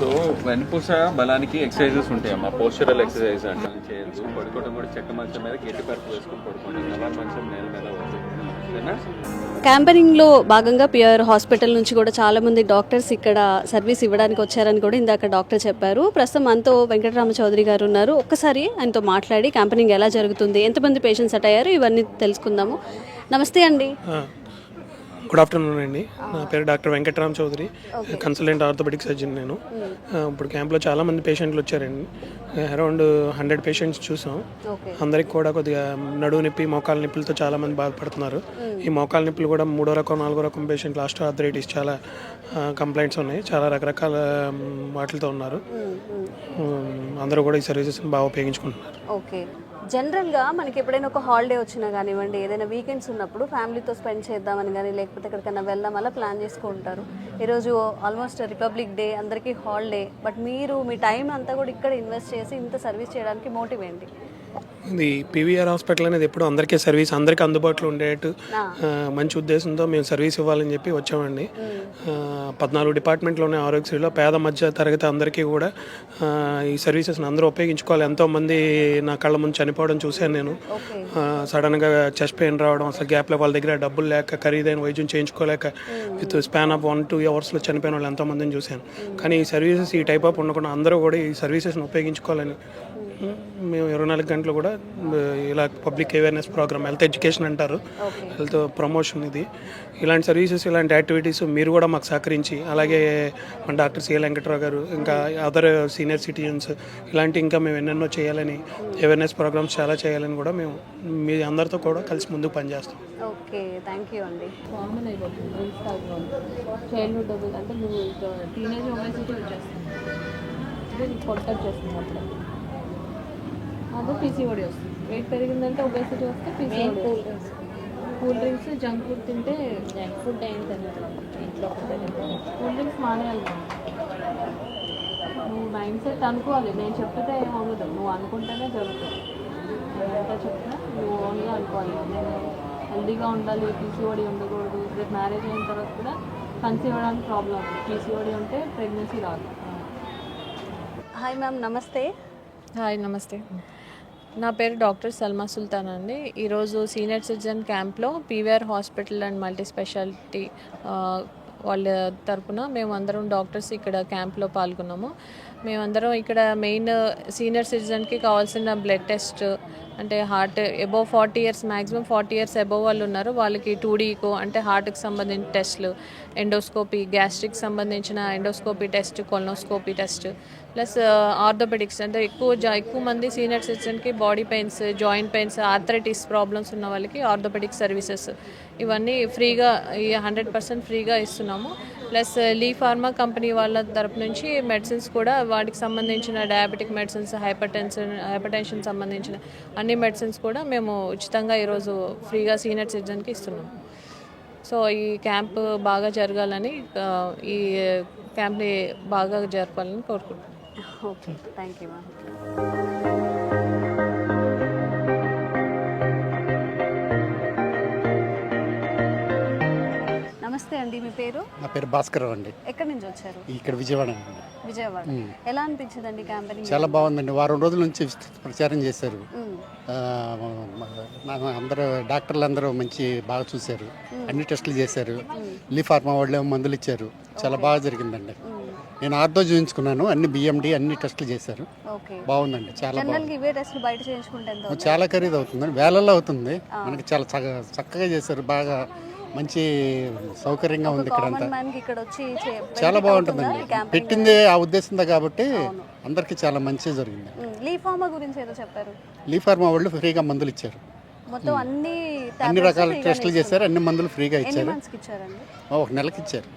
సో వెన్పూస బలానికి ఎక్సర్సైజెస్ ఉంటాయమ్మా. పోస్చరల్ ఎక్సర్సైజ్ అంటే చేయొద్దు. పడుకోవడం కూడా చెక్క మంచం మీద గట్టి పరుపు వేసుకొని పడుకోండి. నల్ల మంచం నేల మీద ఓకేనా? క్యాంపెయినింగ్లో భాగంగా పిఆర్ హాస్పిటల్ నుంచి కూడా చాలామంది డాక్టర్స్ ఇక్కడ సర్వీస్ ఇవ్వడానికి వచ్చారని కూడా ఇందాక డాక్టర్ చెప్పారు. ప్రస్తుతం మనతో వెంకటరామ చౌదరి గారు ఉన్నారు. ఒక్కసారి ఆయనతో మాట్లాడి క్యాంపెయినింగ్ ఎలా జరుగుతుంది, ఎంతమంది పేషెంట్స్ అట్ అయ్యారు, ఇవన్నీ తెలుసుకుందాము. నమస్తే అండి. గుడ్ ఆఫ్టర్నూన్ అండి. నా పేరు doctor Venkatram Chaudhary, consultant orthopaedic surgeon నేను. ఇప్పుడు క్యాంప్లో చాలామంది పేషెంట్లు వచ్చారండి. అరౌండ్ 100 పేషెంట్స్ చూసాం. అందరికి కూడా కొద్దిగా నడువు నొప్పి, మోకాల నొప్పులతో చాలామంది బాధపడుతున్నారు. ఈ మోకాల నొప్పులు కూడా 3వ రకం 4వ రకం పేషెంట్లు, ఆస్టియోఆర్థరైటిస్ చాలా కంప్లైంట్స్ ఉన్నాయి. చాలా రకరకాల వాటితో ఉన్నారు. అందరూ కూడా ఈ సర్వీసెస్ని బాగా ఉపయోగించుకుంటున్నారు. ఓకే. జనరల్గా మనకి ఎప్పుడైనా ఒక హాలిడే వచ్చినా కానివ్వండి, ఏదైనా వీకెండ్స్ ఉన్నప్పుడు ఫ్యామిలీతో స్పెండ్ చేద్దామని కానీ, లేకపోతే ఎక్కడికైనా వెళ్దాం అలా ప్లాన్ చేసుకుంటారు. ఈరోజు ఆల్మోస్ట్ రిపబ్లిక్ డే, అందరికీ హాలిడే, బట్ మీరు మీ టైం అంతా కూడా ఇక్కడ ఇన్వెస్ట్ చేసి ఇంత సర్వీస్ చేయడానికి మోటివ్ ఏంటి? ఇది పీవీఆర్ హాస్పిటల్ అనేది ఎప్పుడు అందరికీ సర్వీస్, అందరికీ అందుబాటులో ఉండేట్టు మంచి ఉద్దేశంతో మేము సర్వీస్ ఇవ్వాలని చెప్పి వచ్చామండి. 14 డిపార్ట్మెంట్లోనే ఆరోగ్యశ్రీలో పేద మధ్య తరగతి అందరికీ కూడా ఈ సర్వీసెస్ని అందరూ ఉపయోగించుకోవాలి. ఎంతోమంది నా కళ్ళ ముందు చనిపోవడం చూశాను నేను. సడన్గా చెస్ట్ పెయిన్ రావడం, అసలు గ్యాప్లో వాళ్ళ దగ్గర డబ్బులు లేక ఖరీదైన వైద్యం చేయించుకోలేక విత్ స్పాన్ ఆఫ్ 1-2 అవర్స్లో చనిపోయిన వాళ్ళు ఎంతోమందిని చూశాను. కానీ ఈ సర్వీసెస్ ఈ టైప్ ఆఫ్ ఉండకుండా అందరూ కూడా ఈ సర్వీసెస్ని ఉపయోగించుకోవాలని మేము 24 గంటలు కూడా ఇలా public awareness programme, health education అంటారు, హెల్త్ ప్రమోషన్, ఇది ఇలాంటి సర్వీసెస్, ఇలాంటి యాక్టివిటీస్ మీరు కూడా మాకు సహకరించి, అలాగే మన డాక్టర్ సిఎల్ వెంకట్రావు గారు, ఇంకా అదర్ సీనియర్ సిటిజన్స్, ఇలాంటి ఇంకా మేము ఎన్నెన్నో చేయాలని, అవేర్నెస్ ప్రోగ్రామ్స్ చాలా చేయాలని కూడా మేము మీ అందరితో కూడా కలిసి ముందుకు పనిచేస్తాం. ఓకే, థ్యాంక్ యూ అండి. కామన్ అయిపోతుంది చైల్డ్హుడ్ అంటే నువ్వు టీనేజ్ ఒబేసిటీ వచ్చేస్తుంది, పొట్టకు చేస్తుంది అప్పుడు, అదే పీసీఓడి వస్తుంది. వెయిట్ పెరిగిందంటే ఒబేసిటీ వస్తే PCOD. Cool drinks, junk food తింటే, జంక్ ఫుడ్ ఏంటి ఇంట్లో కూల్ డ్రింక్స్ మానేయాలి. నువ్వు మైండ్ సెట్ అనుకోవాలి, నేను చెప్తే ఏమవ్వదు, నువ్వు అనుకుంటేనే జరుగుతుంది. ఎంత చెప్తా నువ్వు ఓన్గా అనుకోవాలి. నేను హెల్దీగా ఉండాలి, పీసీఓడి ఉండకూడదు. రేపు మ్యారేజ్ అయిన తర్వాత కూడా కన్సీవ్ అవ్వడానికి ప్రాబ్లం అవుతుంది. పీసీఓడి ఉంటే ప్రెగ్నెన్సీ రాదు. హాయ్ మ్యామ్, నమస్తే. హాయ్, నమస్తే. నా పేరు డాక్టర్ సల్మా సుల్తాన్ అండి. ఈరోజు సీనియర్ సిటిజన్ క్యాంప్లో PVR hospital and multi speciality వాళ్ళ తరపున మేము అందరం డాక్టర్స్ ఇక్కడ క్యాంప్లో పాల్గొన్నాము. మేమందరం ఇక్కడ మెయిన్ సీనియర్ సిటిజన్కి కావాల్సిన బ్లడ్ టెస్ట్, అంటే heart above 40 years, maximum 40 years above వాళ్ళు ఉన్నారు, వాళ్ళకి 2D ఈకో అంటే హార్ట్కి సంబంధించిన టెస్ట్లు, ఎండోస్కోపీ, గ్యాస్ట్రిక్ సంబంధించిన endoscopy test, colonoscopy test, plus orthopedics అంటే ఎక్కువ మంది సీనియర్ సిటిజన్కి body pains, joint pains, arthritis problems ఉన్న వాళ్ళకి ఆర్థోపెడిక్ సర్వీసెస్ ఇవన్నీ ఫ్రీగా 100% ఫ్రీగా ఇస్తున్నాము. ప్లస్ లీ ఫార్మా కంపెనీ వాళ్ళ తరపు నుంచి మెడిసిన్స్ కూడా వాటికి సంబంధించిన డయాబెటిక్ మెడిసిన్స్, హైపర్టెన్షన్ సంబంధించిన అన్ని మెడిసిన్స్ కూడా మేము ఉచితంగా ఈరోజు ఫ్రీగా సీనియర్ సిటిజన్కి ఇస్తున్నాము. సో ఈ క్యాంప్ బాగా జరగాలని, ఈ క్యాంప్ని బాగా జరపాలని కోరుకుంటున్నాను. Okay, thank you ma'am. నమస్తే అండి, మీ పేరు? నా పేరు భాస్కర్ అండి. ఎక్కడి నుంచి వచ్చారు? ఇక్కడ విజయవాడ అండి. విజయవాడ. ఎలా అనిపించిందండి క్యాంపెయినింగ్? చాలా బాగుందండి. వారం రోజుల నుంచి ప్రచారం చేశారు. అందరూ డాక్టర్లు అందరూ బాగా చూశారు, అన్ని టెస్టులు చేశారు. లీ ఫార్మా వాళ్ళు మందులు ఇచ్చారు. చాలా బాగా జరిగిందండి. నేను ఆర్థో చూపించుకున్నాను, అన్ని బిఎండి అన్ని టెస్టులు చేశారు. బాగుందండి, చాలా బాగుంది. ఇవే టెస్టులు బయట చేయించుకుంటే చాలా ఖరీదు అవుతుందండి, వేలల్లో అవుతుంది. మనకి చాలా చక్కగా చేశారు, బాగా మంచి సౌకర్యంగా ఉంది. ఇక్కడ చాలా బాగుంటుందండి. పెట్టింది ఆ ఉద్దేశంతో కాబట్టి అందరికి చాలా మంచి జరిగింది. లీ ఫార్మా గురించి ఏదో చెప్పారు. లీ ఫార్మా వాళ్ళు ఫ్రీగా మందులు ఇచ్చారు. మొత్తం అన్ని రకాల టెస్టులు చేశారు, అన్ని మందులు ఫ్రీగా ఇచ్చారు. ఒక నెలకి ఇచ్చారు.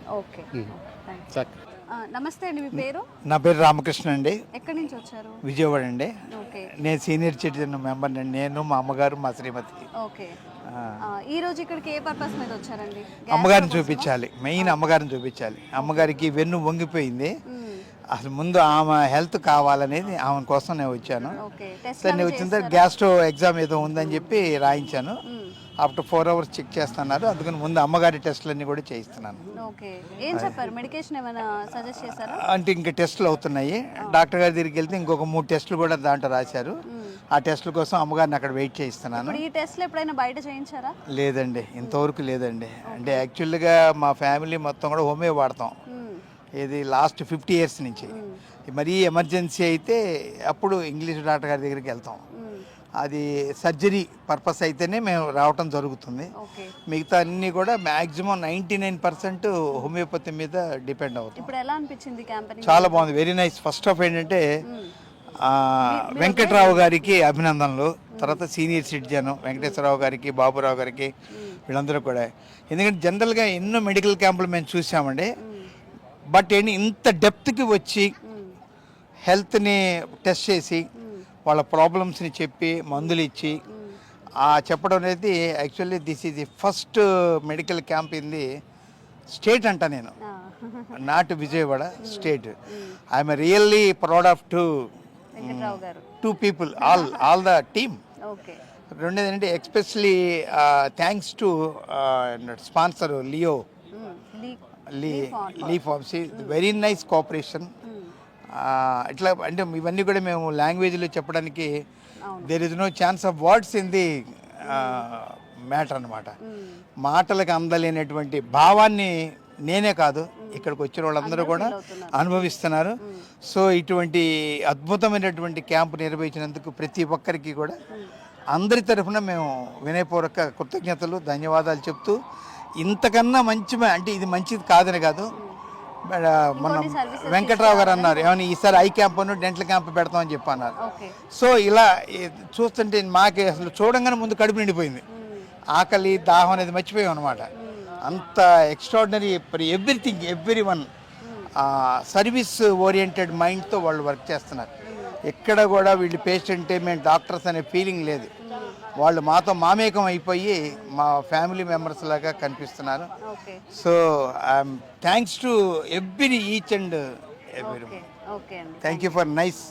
నమస్తే అండి, మీ పేరు? నా పేరు రామకృష్ణ అండి. ఎక్కడి నుంచి వచ్చారు? విజయవాడ అండి. నేను సీనియర్ సిటిజన్ మెంబర్ అండి. నేను, మా అమ్మగారు, మా శ్రీమతి. ఓకే, ఈ రోజు ఇక్కడికి ఏ పర్పస్ మీద వచ్చారండి? అమ్మగారిని చూపించాలి, మెయిన్ అమ్మగారిని చూపించాలి. అమ్మగారికి వెన్ను వంగిపోయింది. అసలు ముందు ఆమె హెల్త్ కావాలనేది ఆమె కోసం నేను వచ్చాను. నేను వచ్చిన తర్వాత గ్యాస్ట్రో ఎగ్జామ్ ఏదో ఉందని చెప్పి రాయించాను. ఆఫ్టర్ 4 hours చెక్ చేస్తున్నారు, అందుకని ముందు అమ్మగారి టెస్టులన్నీ కూడా చేయిస్తున్నాను. అంటే ఇంకా టెస్టులు అవుతున్నాయి. డాక్టర్ గారి దగ్గరికి వెళ్తే ఇంకొక 3 టెస్టులు కూడా దాంట్లో రాశారు. ఆ టెస్టుల కోసం అమ్మగారిని అక్కడ వెయిట్ చేయిస్తున్నాను. లేదండి, ఇంతవరకు లేదండి. అంటే యాక్చువల్గా మా ఫ్యామిలీ మొత్తం కూడా హోమియో వాడతాం. ఇది లాస్ట్ 50 years నుంచి. మరీ ఎమర్జెన్సీ అయితే అప్పుడు ఇంగ్లీష్ డాక్టర్ గారి దగ్గరికి వెళ్తాం. అది సర్జరీ పర్పస్ అయితేనే మేము రావటం జరుగుతుంది. మిగతా అన్నీ కూడా మ్యాక్సిమం 99% హోమియోపతి మీద డిపెండ్ అవుతుంది. చాలా బాగుంది, వెరీ నైస్. ఫస్ట్ ఆఫ్ ఏంటంటే వెంకట్రావు గారికి అభినందనలు. తర్వాత సీనియర్ సిటిజన్ వెంకటేశ్వరరావు గారికి, బాబురావు గారికి, వీళ్ళందరూ కూడా. ఎందుకంటే జనరల్గా ఎన్నో మెడికల్ క్యాంపులు మేము చూసామండి. బట్ ఇంత డెప్త్కి వచ్చి హెల్త్ని టెస్ట్ చేసి వాళ్ళ ప్రాబ్లమ్స్ని చెప్పి మందులు ఇచ్చి చెప్పడం అనేది actually this is the first medical camp in the state అంట. నేను not Vijayawada, state. I'm really proud of two people, all the team. రెండోది ఏంటంటే especially thanks to sponsor Leo, Lee pharmacy, very nice cooperation. ఇట్లా అంటే ఇవన్నీ కూడా మేము లాంగ్వేజ్లో చెప్పడానికి there is no chance of words in the matter అనమాట. మాటలకు అందలేనటువంటి భావాన్ని నేనే కాదు, ఇక్కడికి వచ్చిన వాళ్ళందరూ కూడా అనుభవిస్తున్నారు. సో ఇటువంటి అద్భుతమైనటువంటి క్యాంపు నిర్వహించినందుకు ప్రతి ఒక్కరికి కూడా అందరి తరఫున మేము వినయపూర్వక కృతజ్ఞతలు, ధన్యవాదాలు చెప్తూ, ఇంతకన్నా మంచి అంటే ఇది మంచిది కాదని కాదు. మన వెంకట్రావు గారు అన్నారు ఏమని ఈసారి ఐ క్యాంప్ డెంటల్ క్యాంప్ పెడతామని చెప్పన్నారు. సో ఇలా చూస్తుంటే మాకు అసలు చూడంగానే ముందు కడుపు నిండిపోయింది. ఆకలి, దాహం అనేది మర్చిపోయాం అనమాట. అంత extraordinary, everything, every one service oriented మైండ్తో వాళ్ళు వర్క్ చేస్తున్నారు. ఎక్కడ కూడా వీళ్ళు పేషెంటే మేము డాక్టర్స్ అనే ఫీలింగ్ లేదు. వాళ్ళు మాతో మామేకం అయిపోయి మా ఫ్యామిలీ మెంబర్స్ లాగా కనిపిస్తున్నారు. So I'm thanks to every each and every. Thank you for nice.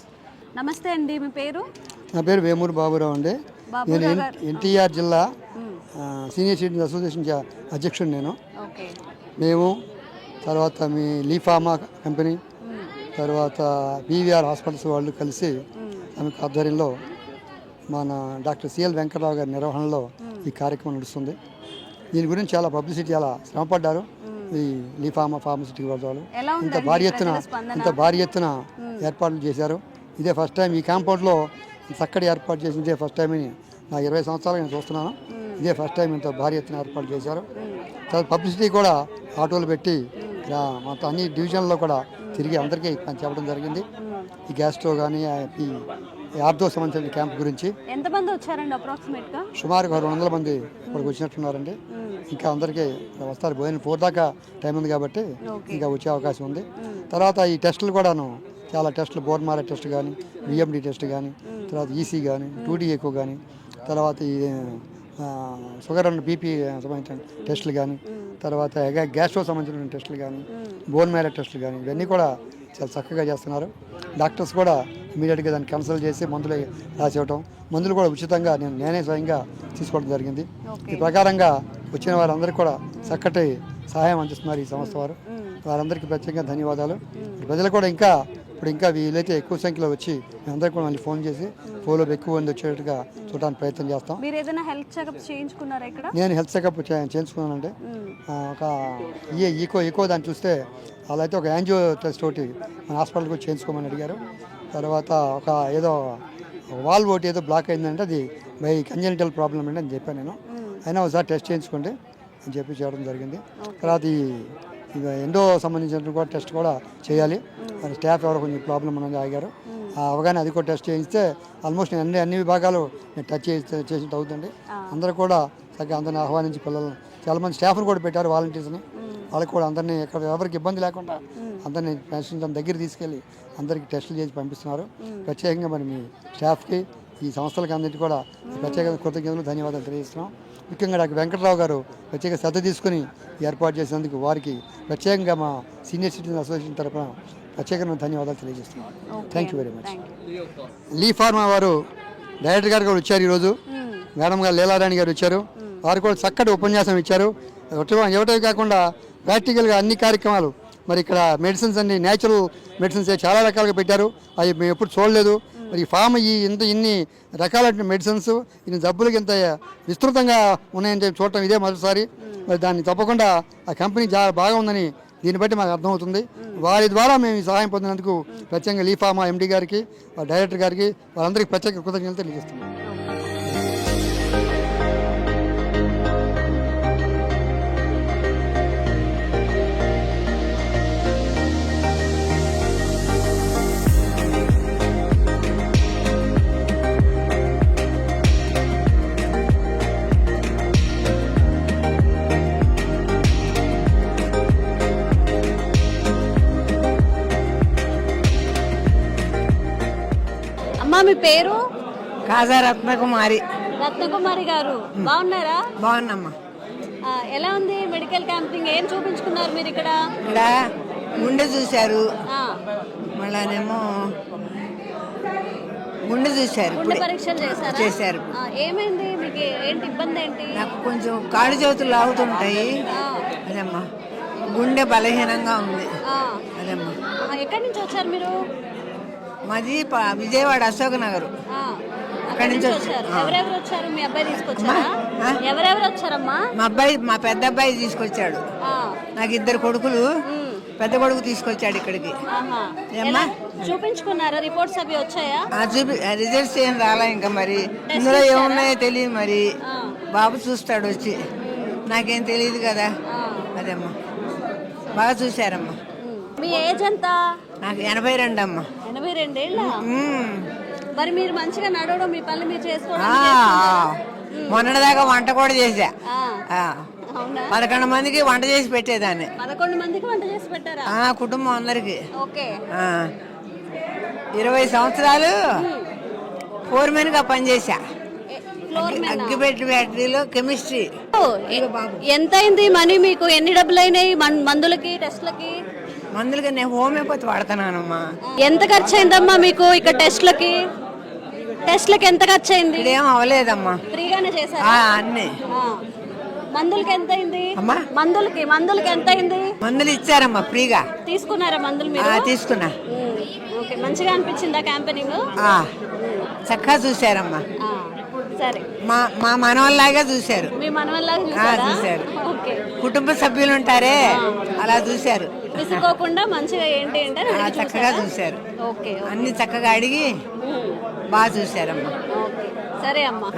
నమస్తే అండి, మీ పేరు? నా పేరు వేమూరు బాబురావు అండి. నేను ఎన్టీఆర్ జిల్లా సీనియర్ సిటిజన్ అసోసియేషన్ అధ్యక్షుడు నేను. మేము తర్వాత మీ లీ ఫార్మా కంపెనీ, తర్వాత పీవీఆర్ హాస్పిటల్స్ వాళ్ళు కలిసి ఆమెకు ఆధ్వర్యంలో మన డాక్టర్ సిఎల్ వెంకటరావు గారి నిర్వహణలో ఈ కార్యక్రమం నడుస్తుంది. దీని గురించి చాలా పబ్లిసిటీ, చాలా శ్రమపడ్డారు. ఈ లీఫామా ఫార్మసిటికల్ వాళ్ళు ఎలా ఇంత ఉందండి భారీ ఎత్తున ఏర్పాట్లు చేశారు. ఇదే ఫస్ట్ టైం ఈ కాంపౌండ్లో చక్కటి ఏర్పాటు చేసి ఇదే ఫస్ట్ టైం అని నా 20 సంవత్సరాలు నేను చూస్తున్నాను. ఇదే ఫస్ట్ టైం ఇంత భారీ ఎత్తున ఏర్పాటు చేశారు. తర్వాత పబ్లిసిటీ కూడా ఆటోలు పెట్టి మొత్తం అన్ని డివిజన్లో కూడా తిరిగి అందరికీ చెప్పడం జరిగింది. ఈ గ్యాస్ స్టవ్ కానీ ఈ ఆర్థో సంబంధించిన క్యాంప్ గురించి. ఎంతమంది వచ్చారండి అప్రాక్సిమేట్గా? సుమారుగా 200 మంది ఇప్పటికి వచ్చినట్టున్నారండి. ఇంకా అందరికీ వస్తారు. భోజనం 4 దాకా టైం ఉంది కాబట్టి ఇంకా వచ్చే అవకాశం ఉంది. తర్వాత ఈ టెస్టులు కూడాను చాలా టెస్టులు, బోర్మారా టెస్ట్ కానీ, బిఎండి టెస్ట్ కానీ, తర్వాత ఈసీ కానీ, 2D ఎకో కానీ, తర్వాత ఈ షుగర్ అండ్ బీపీ సంబంధించిన టెస్టులు కానీ, తర్వాత గ్యాస్ట్రో సంబంధించిన టెస్టులు కానీ, బోన్ మ్యారో టెస్టులు కానీ, ఇవన్నీ కూడా చాలా చక్కగా చేస్తున్నారు. డాక్టర్స్ కూడా ఇమీడియట్గా దాన్ని కన్సల్ట్ చేసి మందులు రాసివ్వటం, మందులు కూడా ఉచితంగా నేనే స్వయంగా తీసుకోవడం జరిగింది. ఈ ప్రకారంగా వచ్చిన వారందరికీ కూడా చక్కటి సహాయం అందిస్తున్నారు ఈ సంస్థ వారు. వారందరికీ ప్రత్యేకంగా ధన్యవాదాలు. ప్రజలు కూడా ఇంకా వీలైతే ఎక్కువ సంఖ్యలో వచ్చి మేమందరికీ కూడా మళ్ళీ ఫోన్ చేసి ఫోన్లో ఎక్కువ మంది వచ్చేట్టుగా చూడడానికి ప్రయత్నం చేస్తాం. మీరు ఏదైనా హెల్త్ చెకప్ చేయించుకున్నారా ఇక్కడ? నేను హెల్త్ చెకప్ చేయించుకున్నానంటే ఒక ఈకో దాన్ని చూస్తే అలా అయితే ఒక యాంజియో టెస్ట్ ఒకటి మన హాస్పిటల్కి వచ్చి చేయించుకోమని అడిగారు. తర్వాత ఒక ఏదో వాల్వ్ ఒకటి ఏదో బ్లాక్ అయిందంటే అది బై కంజెనిటల్ ప్రాబ్లం అండి అని చెప్పాను నేను. అయినా ఒకసారి టెస్ట్ చేయించుకోండి అని చెప్పి చేయడం జరిగింది. తర్వాత ఈ ఎండో సంబంధించిన కూడా టెస్ట్ కూడా చేయాలి. మరి స్టాఫ్ ఎవరో కొంచెం ప్రాబ్లం ఉన్నది ఆగారు. అవగానే అది కూడా టెస్ట్ చేయిస్తే ఆల్మోస్ట్ నేను అన్ని విభాగాలు నేను టచ్ చేసినట్టు అవుతుంది. అందరూ కూడా చక్కగా అందరిని ఆహ్వానించి పిల్లలను చాలామంది స్టాఫ్ని కూడా పెట్టారు, వాలంటీర్స్ని. వాళ్ళకి కూడా అందరినీ ఎవరికి ఇబ్బంది లేకుండా అందరినీ పేషెంట్ దగ్గర తీసుకెళ్ళి అందరికీ టెస్టులు చేసి పంపిస్తున్నారు. ప్రత్యేకంగా మరి మీ స్టాఫ్కి, ఈ సంస్థలకి అందరికీ కూడా ప్రత్యేక కృతజ్ఞతలు, ధన్యవాదాలు తెలియజేస్తున్నాం. ముఖ్యంగా డాక్టర్ వెంకట్రావు గారు ప్రత్యేక శ్రద్ధ తీసుకుని ఏర్పాటు చేసినందుకు వారికి ప్రత్యేకంగా మా సీనియర్ సిటిజన్ అసోసియేషన్ తరఫున ప్రత్యేకమైన ధన్యవాదాలు తెలియజేస్తున్నాం. Thank you very much. Lee Pharma వారు డైరెక్టర్ గారు కూడా వచ్చారు ఈరోజు. మేడం గారు లీలారాణి గారు వచ్చారు. వారు కూడా చక్కటి ఉపన్యాసం ఇచ్చారు. ఇవ్వటమే కాకుండా ప్రాక్టికల్గా అన్ని కార్యక్రమాలు మరి ఇక్కడ మెడిసిన్స్ అన్ని న్యాచురల్ మెడిసిన్స్ చాలా రకాలుగా పెట్టారు. అవి మేము ఎప్పుడు చూడలేదు. మరి ఫామ్ ఇన్ని రకాల మెడిసిన్స్, ఇన్ని జబ్బులకి ఇంత విస్తృతంగా ఉన్నాయని చెప్పి చూడటం ఇదే మొదటిసారి. మరి దాన్ని తప్పకుండా ఆ కంపెనీ బాగా ఉందని దీన్ని బట్టి మాకు అర్థమవుతుంది. వారి ద్వారా మేము ఈ సహాయం పొందినందుకు ప్రత్యేకంగా లీ ఫార్మా ఎండి గారికి, డైరెక్టర్ గారికి, వారందరికీ ప్రత్యేక కృతజ్ఞతలు తెలియజేస్తున్నాం. అమ్మా మీ పేరు? కాజా రత్నకుమారి. రత్నకుమారి గారు బాగున్నారా? బాగున్నామ్మా. ఎలా ఉంది మెడికల్ క్యాంపింగ్? ఏం చూపించుకున్నారు మీరు ఇక్కడ? ఇక్కడ గుండె చూశారు, మళ్ళానేమో గుండె చూశారు, గుండె పరీక్షలు చేశారు. ఏమైంది మీకు? ఏంటి ఇబ్బంది ఏంటి? నాకు కొంచెం కాళ్ళు చేతులు లాగుతుంటాయి. అదేమ్మా, గుండె బలహీనంగా ఉంది. అదేమ్మా. ఎక్కడి నుంచి వచ్చారు మీరు? మాది విజయవాడ అశోక్ నగర్. అక్కడి నుంచి వచ్చారు. ఎవరెవరు వచ్చారు? మీ అబ్బాయి తీసుకొచ్చారా? ఎవరెవరు వచ్చారమ్మా? మా పెద్ద అబ్బాయి తీసుకొచ్చాడు. నాకు 2 కొడుకులు. పెద్ద కొడుకు తీసుకొచ్చాడు ఇక్కడికి. చూపించుకున్నారా? రిపోర్ట్స్ అవి వచ్చాయా? రిజల్ట్స్ ఏం రాలా ఇంకా. మరి ఇందులో ఏమున్నాయో తెలియదు. మరి బాబు చూస్తాడు వచ్చి, నాకేం తెలియదు కదా. అదేమ్మా, బాగా చూశారమ్మా. మీ ఏజ్ ఎంత? నాకు 82 అమ్మా. 82 ఏళ్ళ? మరి మీరు మంచిగా నడవడం, మీ పనులు మీరు చేసుకోవడం. మొన్నటిదాకా వంట కూడా చేశా. 11 మందికి వంట చేసి పెట్టేదాన్ని. 11 మందికి వంట చేసి పెట్టారా? కుటుంబం అందరికి. ఓకే. 20 సంవత్సరాలు ఫోర్మెన్గా పనిచేసా. అగ్గిపెట్టి ఫ్యాక్టరీలో కెమిస్ట్రీ. ఎంత అయింది మనీ మీకు? ఎన్ని డబ్బులు అయినాయి మందులకి, టెస్ట్లకి? మందులకి నేను హోమియోపతి వాడుతున్నానమ్మా. ఎంత ఖర్చు అయిందమ్మా మీకు ఇక్కడ టెస్ట్లకి? ఎంత ఖర్చు అయింది? ఏం అవ్వలేదమ్మా, ఫ్రీగానే చేశారా అన్ని? మందులకి ఎంత అయింది? మందులకి ఎంత అయింది? మందులు ఇచ్చారమ్మా ఫ్రీగా. తీసుకున్నారా మందులు మీరు? తీసుకున్నా. ఓకే. మంచిగా అనిపించిందా క్యాంపెనింగ్? చక్కగా చూశారమ్మా. సరే, మా మనవల్లాగా చూశారు. మీ మనవల్లాగా చూశారు. ఓకే, కుటుంబ సభ్యులు ఉంటారే అలా చూశారు. విసుకోకుండా మంచిగా ఏంటి అంటే చక్కగా చూశారు. ఓకే, అన్ని చక్కగా అడిగి బాగా చూశారమ్మా. ఓకే, సరే అమ్మా.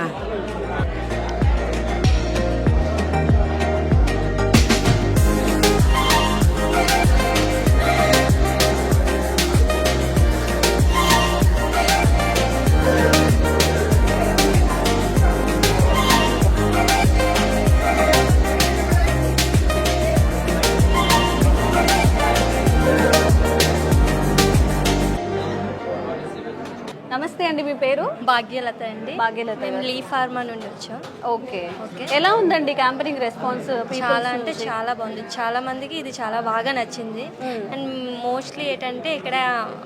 నమస్తే అండి, మీ పేరు? భాగ్యలత అండి. భాగ్యలత, మేము లీ ఫార్మా నుండి వచ్చాం. Okay okay. ఎలా ఉందండి క్యాంపెయినింగ్ రెస్పాన్స్? చాలా అంటే చాలా బాగుంది. చాలా మందికి ఇది చాలా బాగా నచ్చింది. అండ్ మోస్ట్లీ ఏంటంటే ఇక్కడ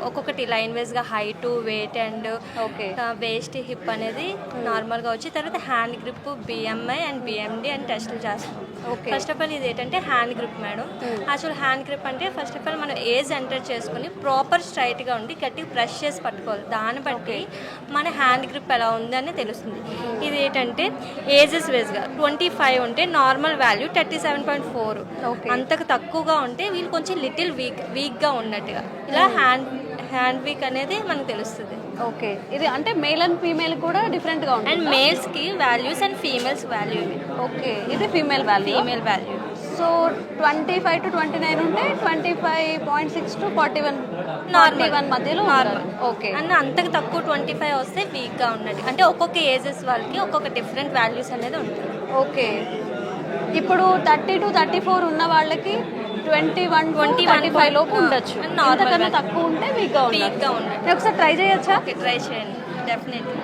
ఒక్కొక్కటి లైన్ వైజ్గా height, weight and waist, hip అనేది నార్మల్గా వచ్చి తర్వాత hand grip, BMI and BMD and టెస్టులు చేస్తాం. ఫస్ట్ ఆఫ్ ఆల్ ఇది ఏంటంటే hand grip madam. Actual hand grip అంటే ఫస్ట్ ఆఫ్ ఆల్ మనం ఏజ్ ఎంటర్ చేసుకుని ప్రాపర్ స్ట్రైట్గా ఉండి గట్టిగా ప్రెస్ చేసి పట్టుకోవాలి. దాన్ని బట్టి మన హ్యాండ్ గ్రిప్ ఎలా ఉందని తెలుస్తుంది. ఇది ఏంటంటే ఏజెస్ వేస్గా 25 ఉంటే నార్మల్ వాల్యూ 37.4, అంతకు తక్కువగా ఉంటే వీళ్ళు కొంచెం లిటిల్ వీక్గా ఉన్నట్టుగా ఇలా హ్యాండ్ వీక్ అనేది మనకు తెలుస్తుంది. ఓకే, ఇది అంటే మేల్ అండ్ ఫీమేల్ కూడా డిఫరెంట్గా ఉంటుంది. అండ్ మేల్స్కి వాల్యూస్ అండ్ ఫీమేల్స్ వాల్యూ ఇది. ఓకే, ఇది ఫీమేల్ వాల్యూ. సో 25 to 29 ఉంటే 25.6 to 41 మధ్యలో నార్మల్. ఓకే, అండ్ అంతకు తక్కువ 25 వస్తే వీక్గా ఉన్నట్టు. అంటే ఒక్కొక్క ఏజెస్ వాళ్ళకి ఒక్కొక్క డిఫరెంట్ వాల్యూస్ అనేది ఉంటుంది. ఓకే, ఇప్పుడు 30 to 34 ఉన్న వాళ్ళకి 21 to 25 లోపు ఉండొచ్చు. అంతకన్నా తక్కువ ఉంటే వీక్గా ఉన్నట్టు. ఒకసారి ట్రై చేయొచ్చా? ఓకే, ట్రై చేయండి డెఫినెట్లీ.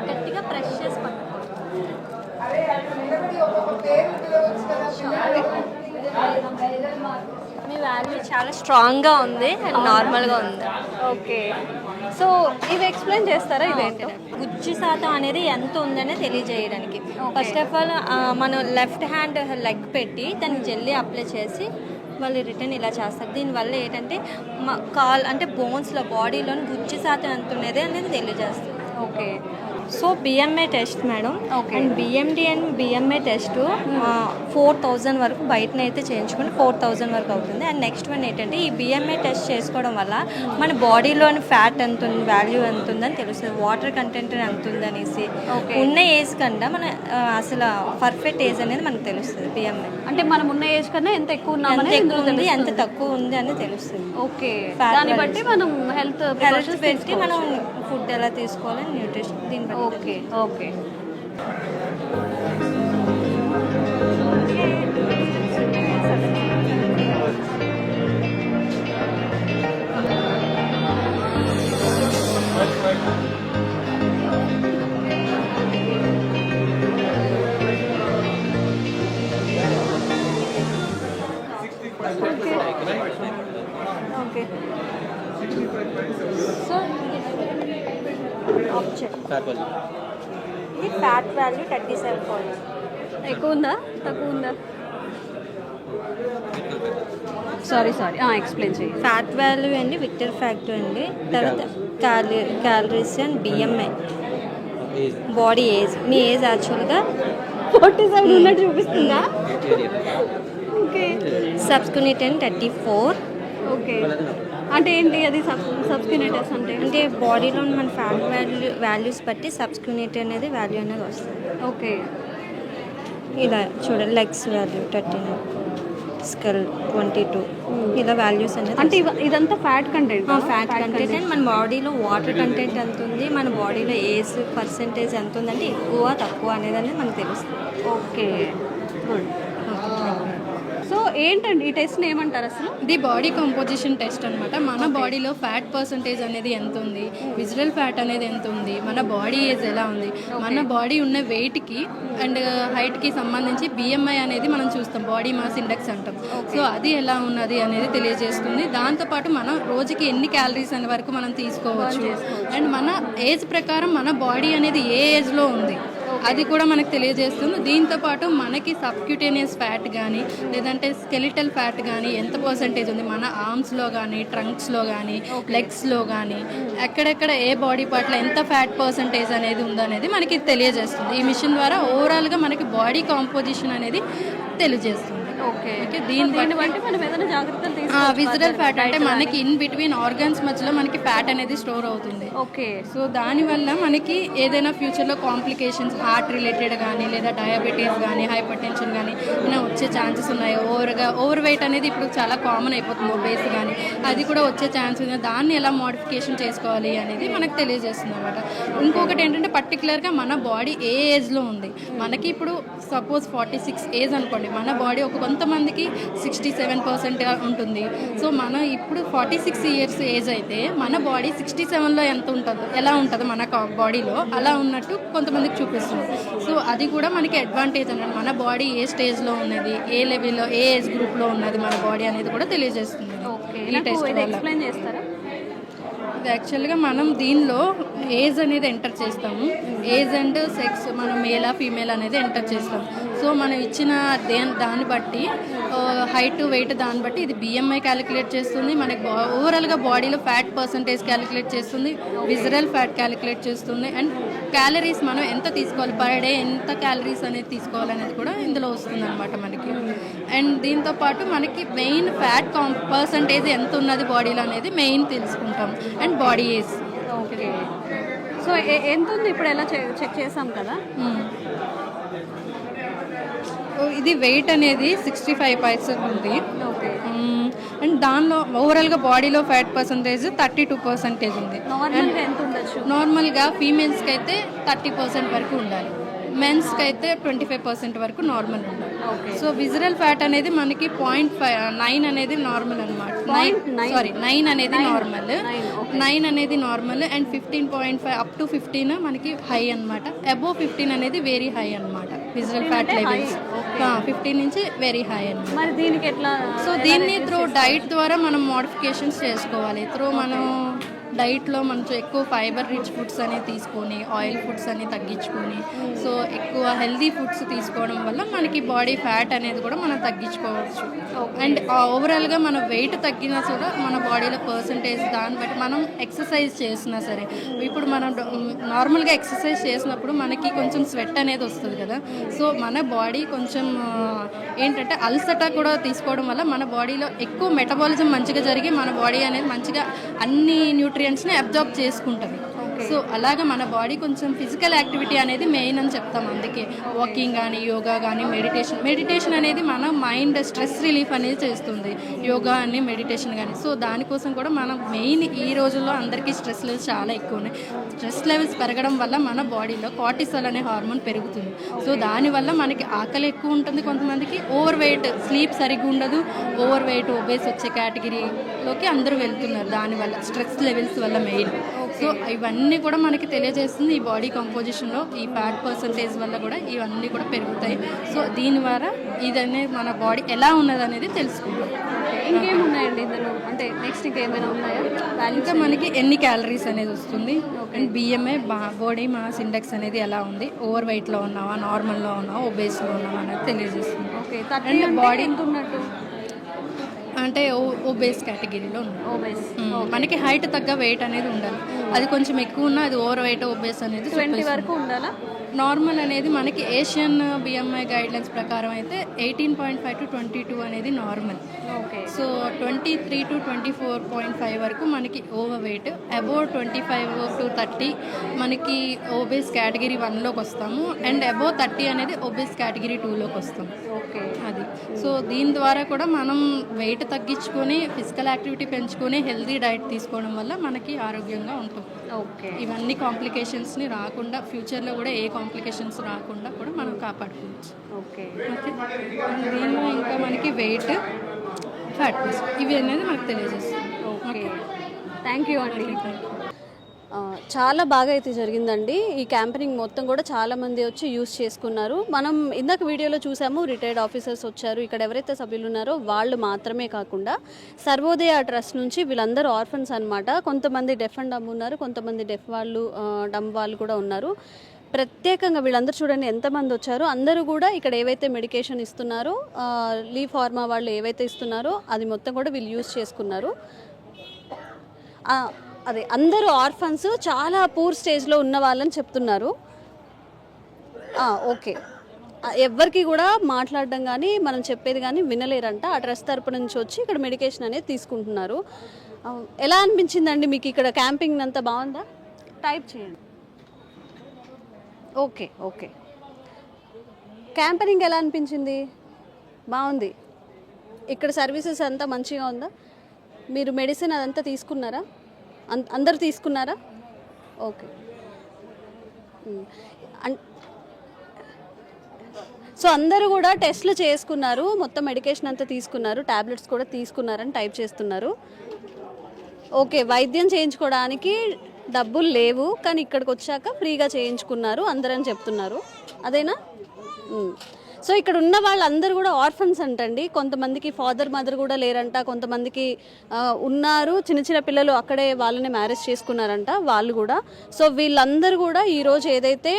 గట్టిగా ప్రెస్ చేసి మీ వాల్యూ చాలా స్ట్రాంగ్గా ఉంది అండ్ నార్మల్గా ఉంది. ఓకే, సో ఇవి ఎక్స్ప్లెయిన్ చేస్తారా? ఇదేంటి గుజ్జు శాతం అనేది ఎంత ఉందనే తెలియజేయడానికి ఫస్ట్ ఆఫ్ ఆల్ మనం లెఫ్ట్ హ్యాండ్ లెగ్ పెట్టి దానికి జెల్లీ అప్లై చేసి మళ్ళీ రిటర్న్ ఇలా చేస్తారు. దీనివల్ల ఏంటంటే కాల్ అంటే బోన్స్లో బాడీలోని గుజ్జు శాతం ఎంత ఉన్నది అనేది తెలియజేస్తుంది. Okay, so BMI test madam. And BMD and BMI test 4,000 వరకు బయటనైతే చేయించుకుని 4,000 వరకు అవుతుంది. అండ్ నెక్స్ట్ వన్ ఏంటంటే ఈ బిఎంఐ టెస్ట్ చేసుకోవడం వల్ల మన బాడీలోని ఫ్యాట్ ఎంత ఉంది, వాల్యూ ఎంత ఉందని తెలుస్తుంది, వాటర్ కంటెంట్ ఎంత ఉందనేసి ఉన్న ఏజ్ కన్నా మన అసలు పర్ఫెక్ట్ ఏజ్ అనేది మనకు తెలుస్తుంది. బిఎంఐ అంటే మనం ఉన్న ఏజ్ కన్నా ఎంత ఎక్కువ ఉంది ఎంత తక్కువ ఉంది అని తెలుస్తుంది. ఓకే, దాన్ని బట్టి మనం హెల్త్ పెట్టి మనం ఫుడ్ ఎలా తీసుకోవాలి, న్యూట్రిషన్ దీన్ని బట్టి. Okay okay. ఓకే, సో ఇది ఫ్యాట్ వాల్యూ 37. ఎక్కువ ఉందా తక్కువ ఉందా? సారీ ఎక్స్ప్లెయిన్ చేయి. ఫ్యాట్ వాల్యూ అండి, విక్టర్ ఫ్యాక్టర్ అండి, తర్వాత calories and BMI, body age. మీ ఏజ్ యాక్చువల్గా 47 ఉన్నట్టు చూపిస్తుందా? ఓకే, సబ్స్క్యూనిట్ అండ్ 34. ఓకే, అంటే ఏంటి అది సబ్స్క్యూనేటర్స్ అంటే బాడీలో మన ఫ్యాట్ వాల్యూస్ బట్టి సబ్స్క్యూనేట్ అనేది వాల్యూ అనేది వస్తుంది. ఓకే, ఇలా చూడండి, లెగ్స్ వాల్యూ 13, స్కల్ 22, ఇలా వాల్యూస్ అనేది. అంటే ఇదంతా fat content. Fat content and మన బాడీలో వాటర్ కంటెంట్ ఎంత ఉంది, మన బాడీలో ఏజ్ పర్సెంటేజ్ ఎంత ఉందంటే ఎక్కువ తక్కువ అనేది మనకు తెలుస్తుంది. Okay, good. సో ఏంటండి ఈ టెస్ట్ని ఏమంటారు అసలు? ఇది బాడీ కంపోజిషన్ టెస్ట్ అనమాట. మన బాడీలో ఫ్యాట్ పర్సంటేజ్ అనేది ఎంత ఉంది, విజరల్ ఫ్యాట్ అనేది ఎంత ఉంది, మన బాడీ ఏజ్ ఎలా ఉంది, మన బాడీ ఉన్న వెయిట్కి అండ్ హైట్కి సంబంధించి బిఎంఐ అనేది మనం చూస్తాం, బాడీ మాస్ ఇండెక్స్ అంటాం. సో అది ఎలా ఉన్నది అనేది తెలియజేస్తుంది. దాంతోపాటు మనం రోజుకి ఎన్ని క్యాలరీస్ అనే వరకు మనం తీసుకోవచ్చు అండ్ మన ఏజ్ ప్రకారం మన బాడీ అనేది ఏ ఏజ్లో ఉంది అది కూడా మనకు తెలియజేస్తుంది. దీంతోపాటు మనకి సబ్క్యూటేనియస్ ఫ్యాట్ కానీ లేదంటే స్కెలిటల్ ఫ్యాట్ కానీ ఎంత పర్సంటేజ్ ఉంది మన ఆర్మ్స్లో కానీ ట్రంక్స్లో కానీ లెగ్స్లో కానీ ఎక్కడెక్కడ ఏ బాడీ పార్ట్లో ఎంత ఫ్యాట్ పర్సంటేజ్ అనేది ఉందనేది మనకి తెలియజేస్తుంది. ఈ మిషన్ ద్వారా ఓవరాల్గా మనకి బాడీ కాంపోజిషన్ అనేది తెలియజేస్తుంది. ఓకే దీన్ని బట్టి మనం ఏదైనా జాగ్రత్తలు విజరల్ ఫ్యాట్ అంటే మనకి ఇన్ బిట్వీన్ ఆర్గన్స్ మధ్యలో మనకి ఫ్యాట్ అనేది స్టోర్ అవుతుంది. ఓకే. సో దానివల్ల మనకి ఏదైనా ఫ్యూచర్లో కాంప్లికేషన్స్ హార్ట్ రిలేటెడ్ కానీ లేదా డయాబెటీస్ కానీ హైపర్ టెన్షన్ కానీ ఇలా వచ్చే ఛాన్సెస్ ఉన్నాయి. ఓవర్ వెయిట్ అనేది ఇప్పుడు చాలా కామన్ అయిపోతుంది, ఒబేస్ కానీ అది కూడా వచ్చే ఛాన్స్ ఉంది. దాన్ని ఎలా మోడిఫికేషన్ చేసుకోవాలి అనేది మనకు తెలియజేస్తుంది అనమాట. ఇంకొకటి ఏంటంటే పర్టికులర్గా మన బాడీ ఏ ఏజ్లో ఉంది. మనకి ఇప్పుడు సపోజ్ 46 ఏజ్ అనుకోండి, మన బాడీ కొంతమందికి 67% ఉంటుంది. సో మనం ఇప్పుడు 46 ఇయర్స్ ఏజ్ అయితే మన బాడీ 67లో ఎంత ఉంటుందో ఎలా ఉంటుందో మన బాడీలో అలా ఉన్నట్టు కొంతమందికి చూపిస్తుంది. సో అది కూడా మనకి అడ్వాంటేజ్ అన్నమాట. మన బాడీ ఏ స్టేజ్లో ఉన్నది, ఏ లెవెల్లో ఏ ఏజ్ గ్రూప్లో ఉన్నది మన బాడీ అనేది కూడా తెలియజేస్తుంది. ఈ టెస్ట్ వల్ల ఎక్స్ప్లెయిన్ చేస్తారా? యాక్చువల్గా మనం దీనిలో ఏజ్ అనేది ఎంటర్ చేస్తాము. ఏజ్ అండ్ సెక్స్ మనం మేలా ఫీమేల్ అనేది ఎంటర్ చేస్తాము. సో మనం ఇచ్చిన దాన్ని బట్టి హైట్ వెయిట్ దాన్ని బట్టి ఇది బిఎంఐ క్యాలిక్యులేట్ చేస్తుంది. మనకి ఓవరాల్గా బాడీలో ఫ్యాట్ పర్సంటేజ్ క్యాలిక్యులేట్ చేస్తుంది, విజరల్ ఫ్యాట్ క్యాలిక్యులేట్ చేస్తుంది, అండ్ క్యాలరీస్ మనం ఎంత తీసుకోవాలి పర్ డే ఎంత క్యాలరీస్ అనేది తీసుకోవాలనేది కూడా ఇందులో వస్తుంది అనమాట మనకి. అండ్ దీంతోపాటు మనకి మెయిన్ ఫ్యాట్ పర్సంటేజ్ ఎంత ఉన్నది బాడీలో అనేది మెయిన్ తెలుసుకుంటాం. And body age. Okay. So ఎంత ఉంది ఇప్పుడు ఎలా చెక్ చేసాం కదా. ఇది వెయిట్ అనేది 65% ఉంది. అండ్ దానిలో ఓవరాల్గా బాడీలో ఫ్యాట్ పర్సంటేజ్ 32% ఉంది. ఎంత ఉండొచ్చు? నార్మల్గా ఫీమేల్స్కి అయితే 30% వరకు ఉండాలి, మెన్స్కి అయితే 25% వరకు నార్మల్ ఉండాలి. సో విజరల్ ఫ్యాట్ అనేది మనకి 0.9 అనేది నార్మల్ అనమాట. 9 అనేది నార్మల్, 9 అనేది నార్మల్. అండ్ 15.5 అప్ టు 15 మనకి హై అనమాట. అబోవ్ 15 అనేది వెరీ హై అనమాట విజరల్ ఫ్యాట్ లెవెల్స్. 15 నుంచి వెరీ హై అనమాట. మరి దీనికి ఎట్లా? సో దీన్ని త్రూ డైట్ ద్వారా మనం మోడిఫికేషన్స్ చేసుకోవాలి. త్రూ మనం డైట్లో మంచి ఎక్కువ ఫైబర్ రిచ్ ఫుడ్స్ అనేది తీసుకొని ఆయిల్ ఫుడ్స్ అని తగ్గించుకొని సో ఎక్కువ హెల్దీ ఫుడ్స్ తీసుకోవడం వల్ల మనకి బాడీ ఫ్యాట్ అనేది కూడా మనం తగ్గించుకోవచ్చు. అండ్ ఓవరాల్గా మన వెయిట్ తగ్గినా కూడా మన బాడీలో పర్సంటేజ్ దాన్ని బట్టి మనం ఎక్సర్సైజ్ చేసినా సరే, ఇప్పుడు మనం నార్మల్గా ఎక్సర్సైజ్ చేసినప్పుడు మనకి కొంచెం స్వెట్ అనేది వస్తుంది కదా. సో మన బాడీ కొంచెం ఏంటంటే అలసట కూడా తీసుకోవడం వల్ల మన బాడీలో ఎక్కువ మెటబాలిజం మంచిగా జరిగి మన బాడీ అనేది మంచిగా అన్ని న్యూట్రియంట్స్ని అబ్జార్బ్ చేసుకుంటుంది. సో అలాగా మన బాడీ కొంచెం ఫిజికల్ యాక్టివిటీ అనేది మెయిన్ అని చెప్తాం. అందుకే వాకింగ్ కానీ యోగా కానీ మెడిటేషన్ అనేది మన మైండ్ స్ట్రెస్ రిలీఫ్ అనేది చేస్తుంది, యోగా అని మెడిటేషన్ కానీ. సో దానికోసం కూడా మనం మెయిన్ ఈ రోజుల్లో అందరికీ స్ట్రెస్ లెవెల్స్ చాలా ఎక్కువ ఉన్నాయి. స్ట్రెస్ లెవెల్స్ పెరగడం వల్ల మన బాడీలో కార్టిసాల్ అనే హార్మోన్ పెరుగుతుంది. సో దానివల్ల మనకి ఆకలి ఎక్కువ ఉంటుంది, కొంతమందికి ఓవర్ వెయిట్, స్లీప్ సరిగ్గా ఉండదు, ఓవర్ వెయిట్ ఒబేస్ వచ్చే కేటగిరీలోకి అందరూ వెళ్తున్నారు దానివల్ల స్ట్రెస్ లెవెల్స్ వల్ల మెయిన్. సో ఇవన్నీ కూడా మనకి తెలియజేస్తుంది ఈ బాడీ కంపోజిషన్లో ఈ ఫ్యాట్ పర్సంటేజ్ వల్ల కూడా ఇవన్నీ కూడా పెరుగుతాయి. సో దీని ద్వారా ఇదనే మన బాడీ ఎలా ఉన్నది అనేది తెలుసుకుంటాం. ఇంకేమున్నాయండి ఇందులో? అంటే నెక్స్ట్ ఇంకేమైనా ఉన్నాయా? ఇంకా మనకి ఎన్ని క్యాలరీస్ అనేది వస్తుంది, and BMI body mass index అనేది ఎలా ఉంది, ఓవర్ వెయిట్లో ఉన్నావా, నార్మల్లో ఉన్నావా, ఒబేస్లో ఉన్నావా అనేది తెలియజేస్తుంది. ఓకే. అండ్ బాడీ ఎంత ఉన్నట్టు అంటే ఓబేస్ కేటగిరీలో మనకి హైట్ తగ్గ వెయిట్ అనేది ఉండాలి. అది కొంచెం ఎక్కువ ఉన్నా అది ఓవర్ వెయిట్ ఓబేస్ అనేది 20 వరకు ఉండాలా. నార్మల్ అనేది మనకి ఏషియన్ బిఎంఐ గైడ్లైన్స్ ప్రకారం అయితే 18.5 to 22 అనేది నార్మల్. ఓకే. సో 23 to 24.5 వరకు మనకి ఓవర్ వెయిట్, అబోవ్ 25 to 30 మనకి ఓబేస్ కేటగిరీ 1లోకి వస్తాము, అండ్ అబోవ్ 30 అనేది ఓబేస్ కేటగిరీ 2లోకి వస్తాం. ఓకే. అది సో దీని ద్వారా కూడా మనం వెయిట్ తగ్గించుకొని ఫిజికల్ యాక్టివిటీ పెంచుకొని హెల్తీ డైట్ తీసుకోవడం వల్ల మనకి ఆరోగ్యంగా ఉంటుంది. ఓకే. ఇవన్నీ కాంప్లికేషన్స్ని రాకుండా ఫ్యూచర్లో కూడా ఏ కాంప్లికేషన్స్ రాకుండా కూడా మనం కాపాడుకోవచ్చు. ఓకే. దీనిలో ఇంకా మనకి వెయిట్, ఫ్యాట్ ఇవి అనేది మనకు తెలియజేస్తుంది. ఓకే. థ్యాంక్ యూ అండి. చాలా బాగా అయితే జరిగిందండి. ఈ క్యాంపెయినింగ్ మొత్తం కూడా చాలామంది వచ్చి యూస్ చేసుకున్నారు. మనం ఇందాక వీడియోలో చూసాము, రిటైర్డ్ ఆఫీసర్స్ వచ్చారు. ఇక్కడ ఎవరైతే సభ్యులు ఉన్నారో వాళ్ళు మాత్రమే కాకుండా సర్వోదయ ట్రస్ట్ నుంచి వీళ్ళందరూ ఆర్ఫన్స్ అనమాట. కొంతమంది డెఫ్ అండ్ డమ్ ఉన్నారు, కొంతమంది డెఫ్ వాళ్ళు, డమ్ వాళ్ళు కూడా ఉన్నారు. ప్రత్యేకంగా వీళ్ళందరూ చూడండి ఎంతమంది వచ్చారో, అందరూ కూడా ఇక్కడ ఏవైతే మెడికేషన్ ఇస్తున్నారో, లీ ఫార్మా వాళ్ళు ఏవైతే ఇస్తున్నారో అది మొత్తం కూడా వీళ్ళు యూజ్ చేసుకున్నారు. అదే అందరూ ఆర్ఫన్స్, చాలా పూర్ స్టేజ్లో ఉన్న వాళ్ళని చెప్తున్నారు. ఓకే, ఎవ్వరికి కూడా మాట్లాడడం కానీ మనం చెప్పేది కానీ వినలేరంట. ఆ ట్రస్ట్ తరపు నుంచి వచ్చి ఇక్కడ మెడికేషన్ అనేది తీసుకుంటున్నారు. ఎలా అనిపించిందండి మీకు ఇక్కడ క్యాంపింగ్ అంతా? బాగుందా? టైప్ చేయండి. ఓకే ఓకే, క్యాంపెనింగ్ ఎలా అనిపించింది? బాగుంది. ఇక్కడ సర్వీసెస్ అంతా మంచిగా ఉందా? మీరు మెడిసిన్ అదంతా తీసుకున్నారా? అందరు తీసుకున్నారా? ఓకే. సో అందరూ కూడా టెస్ట్లు చేసుకున్నారు, మొత్తం మెడికేషన్ అంతా తీసుకున్నారు, టాబ్లెట్స్ కూడా తీసుకున్నారని టైప్ చేస్తున్నారు. ఓకే, వైద్యం చేయించుకోవడానికి డబ్బులు లేవు కానీ ఇక్కడికి వచ్చాక ఫ్రీగా చేయించుకున్నారు అందరని చెప్తున్నారు. అదేనా? సో ఇక్కడ ఉన్న వాళ్ళందరూ కూడా ఆర్ఫన్స్ అంటండి. కొంతమందికి ఫాదర్ మదర్ కూడా లేరంట, కొంతమందికి ఉన్నారు, చిన్న చిన్న పిల్లలు అక్కడే వాళ్ళని మ్యారేజ్ చేసుకున్నారంట వాళ్ళు కూడా. సో వీళ్ళందరూ కూడా ఈరోజు ఏదైతే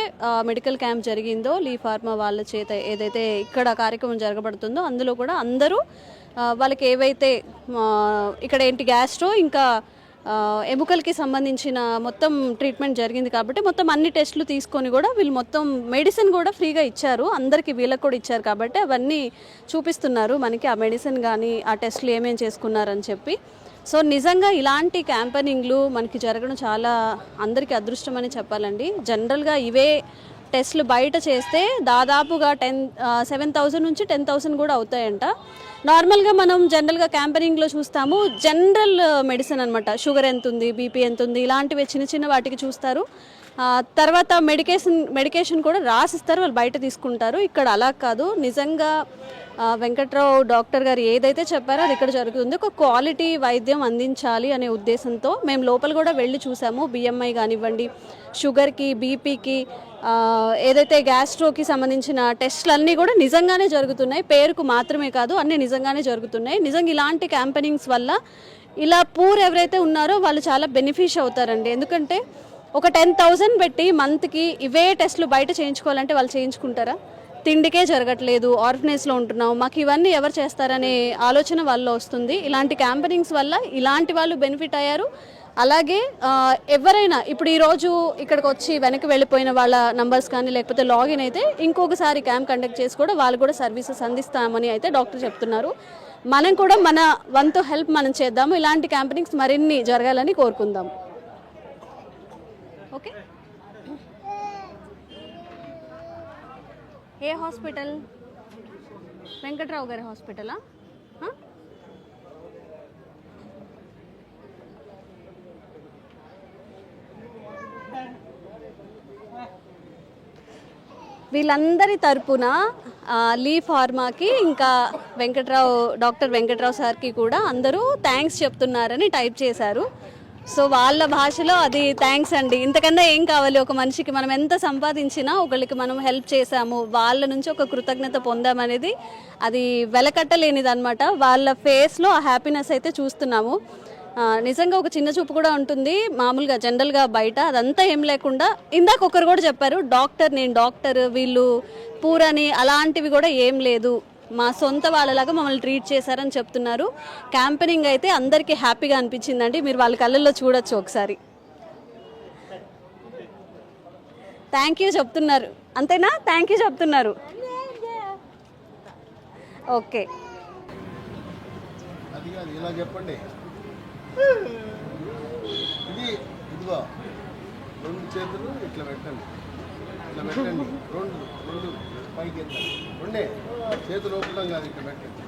మెడికల్ క్యాంప్ జరిగిందో, లీ ఫార్మా వాళ్ళ చేత ఏదైతే ఇక్కడ కార్యక్రమం జరగబడుతుందో అందులో కూడా అందరూ వాళ్ళకి ఏవైతే ఇక్కడ ఏంటి గ్యాస్ట్రో ఇంకా ఎముకలకి సంబంధించిన మొత్తం ట్రీట్మెంట్ జరిగింది కాబట్టి మొత్తం అన్ని టెస్టులు తీసుకొని కూడా వీళ్ళు మొత్తం మెడిసిన్ కూడా ఫ్రీగా ఇచ్చారు అందరికీ, వీళ్ళకి కూడా ఇచ్చారు కాబట్టి అవన్నీ చూపిస్తున్నారు మనకి, ఆ మెడిసిన్ కానీ ఆ టెస్టులు ఏమేమి చేసుకున్నారని చెప్పి. సో నిజంగా ఇలాంటి క్యాంపెనింగ్లు మనకి జరగడం చాలా అందరికీ అదృష్టం అని చెప్పాలండి. జనరల్గా ఇవే టెస్ట్లు బయట చేస్తే దాదాపుగా 7,000 నుంచి 10,000 కూడా అవుతాయంట. నార్మల్గా మనం జనరల్గా క్యాంపెనింగ్లో చూస్తాము జనరల్ మెడిసిన్ అనమాట, షుగర్ ఎంత ఉంది, బీపీ ఎంత ఉంది, ఇలాంటివి చిన్న చిన్న వాటికి చూస్తారు. తర్వాత మెడికేషన్ కూడా రాసిస్తారు, వాళ్ళు బయట తీసుకుంటారు. ఇక్కడ అలా కాదు, నిజంగా వెంకట్రావు డాక్టర్ గారు ఏదైతే చెప్పారో అది ఇక్కడ జరుగుతుంది. ఒక క్వాలిటీ వైద్యం అందించాలి అనే ఉద్దేశంతో మేము లోపల కూడా వెళ్ళి చూసాము. బిఎంఐ కానివ్వండి, షుగర్కి, బీపీకి, ఏదైతే గ్యాస్ట్రోకి సంబంధించిన టెస్టులు అన్నీ కూడా నిజంగానే జరుగుతున్నాయి, పేరుకు మాత్రమే కాదు అన్నీ నిజంగానే జరుగుతున్నాయి. నిజంగా ఇలాంటి క్యాంపెనింగ్స్ వల్ల ఇలా పూర్ ఎవరైతే ఉన్నారో వాళ్ళు చాలా బెనిఫిష్ అవుతారండి. ఎందుకంటే ఒక 10,000 పెట్టి మంత్కి ఇవే టెస్టులు బయట చేయించుకోవాలంటే వాళ్ళు చేయించుకుంటారా? తిండికే జరగట్లేదు, ఆర్ఫనేజ్లో ఉంటున్నాం, మాకు ఇవన్నీ ఎవరు చేస్తారనే ఆలోచన వాళ్ళలో వస్తుంది. ఇలాంటి క్యాంపెనింగ్స్ వల్ల ఇలాంటి వాళ్ళు బెనిఫిట్ అయ్యారు. అలాగే ఎవరైనా ఇప్పుడు ఈరోజు ఇక్కడికి వచ్చి వెనక్కి వెళ్ళిపోయిన వాళ్ళ నంబర్స్ కానీ లేకపోతే లాగిన్ అయితే ఇంకొకసారి క్యాంప్ కండక్ట్ చేసి కూడా వాళ్ళు కూడా సర్వీసెస్ అందిస్తామని అయితే డాక్టర్ చెప్తున్నారు. మనం కూడా మన వంతు హెల్ప్ మనం చేద్దాము, ఇలాంటి క్యాంపెనింగ్స్ మరిన్ని జరగాలని కోరుకుందాం. ఓకే, ఏ హాస్పిటల్? వెంకట్రావు గారి హాస్పిటలా? వీళ్ళందరి తరపున లీ ఫార్మాకి ఇంకా డాక్టర్ వెంకట్రావు సార్కి కూడా అందరూ థ్యాంక్స్ చెప్తున్నారని టైప్ చేశారు. సో వాళ్ళ భాషలో అది థ్యాంక్స్ అండి. ఇంతకన్నా ఏం కావాలి ఒక మనిషికి? మనం ఎంత సంపాదించినా ఒకళ్ళకి మనం హెల్ప్ చేశాము, వాళ్ళ నుంచి ఒక కృతజ్ఞత పొందామనేది అది వెలకట్టలేనిది అనమాట. వాళ్ళ ఫేస్లో ఆ హ్యాపీనెస్ అయితే చూస్తున్నాము. నిజంగా ఒక చిన్న చూపు కూడా ఉంటుంది మామూలుగా జనరల్గా బయట, అదంతా ఏం లేకుండా ఇందాక ఒకరు కూడా చెప్పారు, నేను డాక్టర్, వీళ్ళు పూరని అలాంటివి కూడా ఏం లేదు, మా సొంత వాళ్ళలాగా మమ్మల్ని ట్రీట్ చేశారని చెప్తున్నారు. క్యాంపెనింగ్ అయితే అందరికీ హ్యాపీగా అనిపించిందండి, మీరు వాళ్ళ కళ్ళల్లో చూడొచ్చు ఒకసారి. థ్యాంక్ యూ చెప్తున్నారు, అంతేనా? థ్యాంక్ యూ చెప్తున్నారు. ఓకే, ఇలా చెప్పండి. ఇదిగో 2 చేతులు ఇట్లా పెట్టండి, రెండు పైకి ఎత్తండి, 2 చేతులు ఓపెన్ కాదు, ఇట్లా పెట్టండి.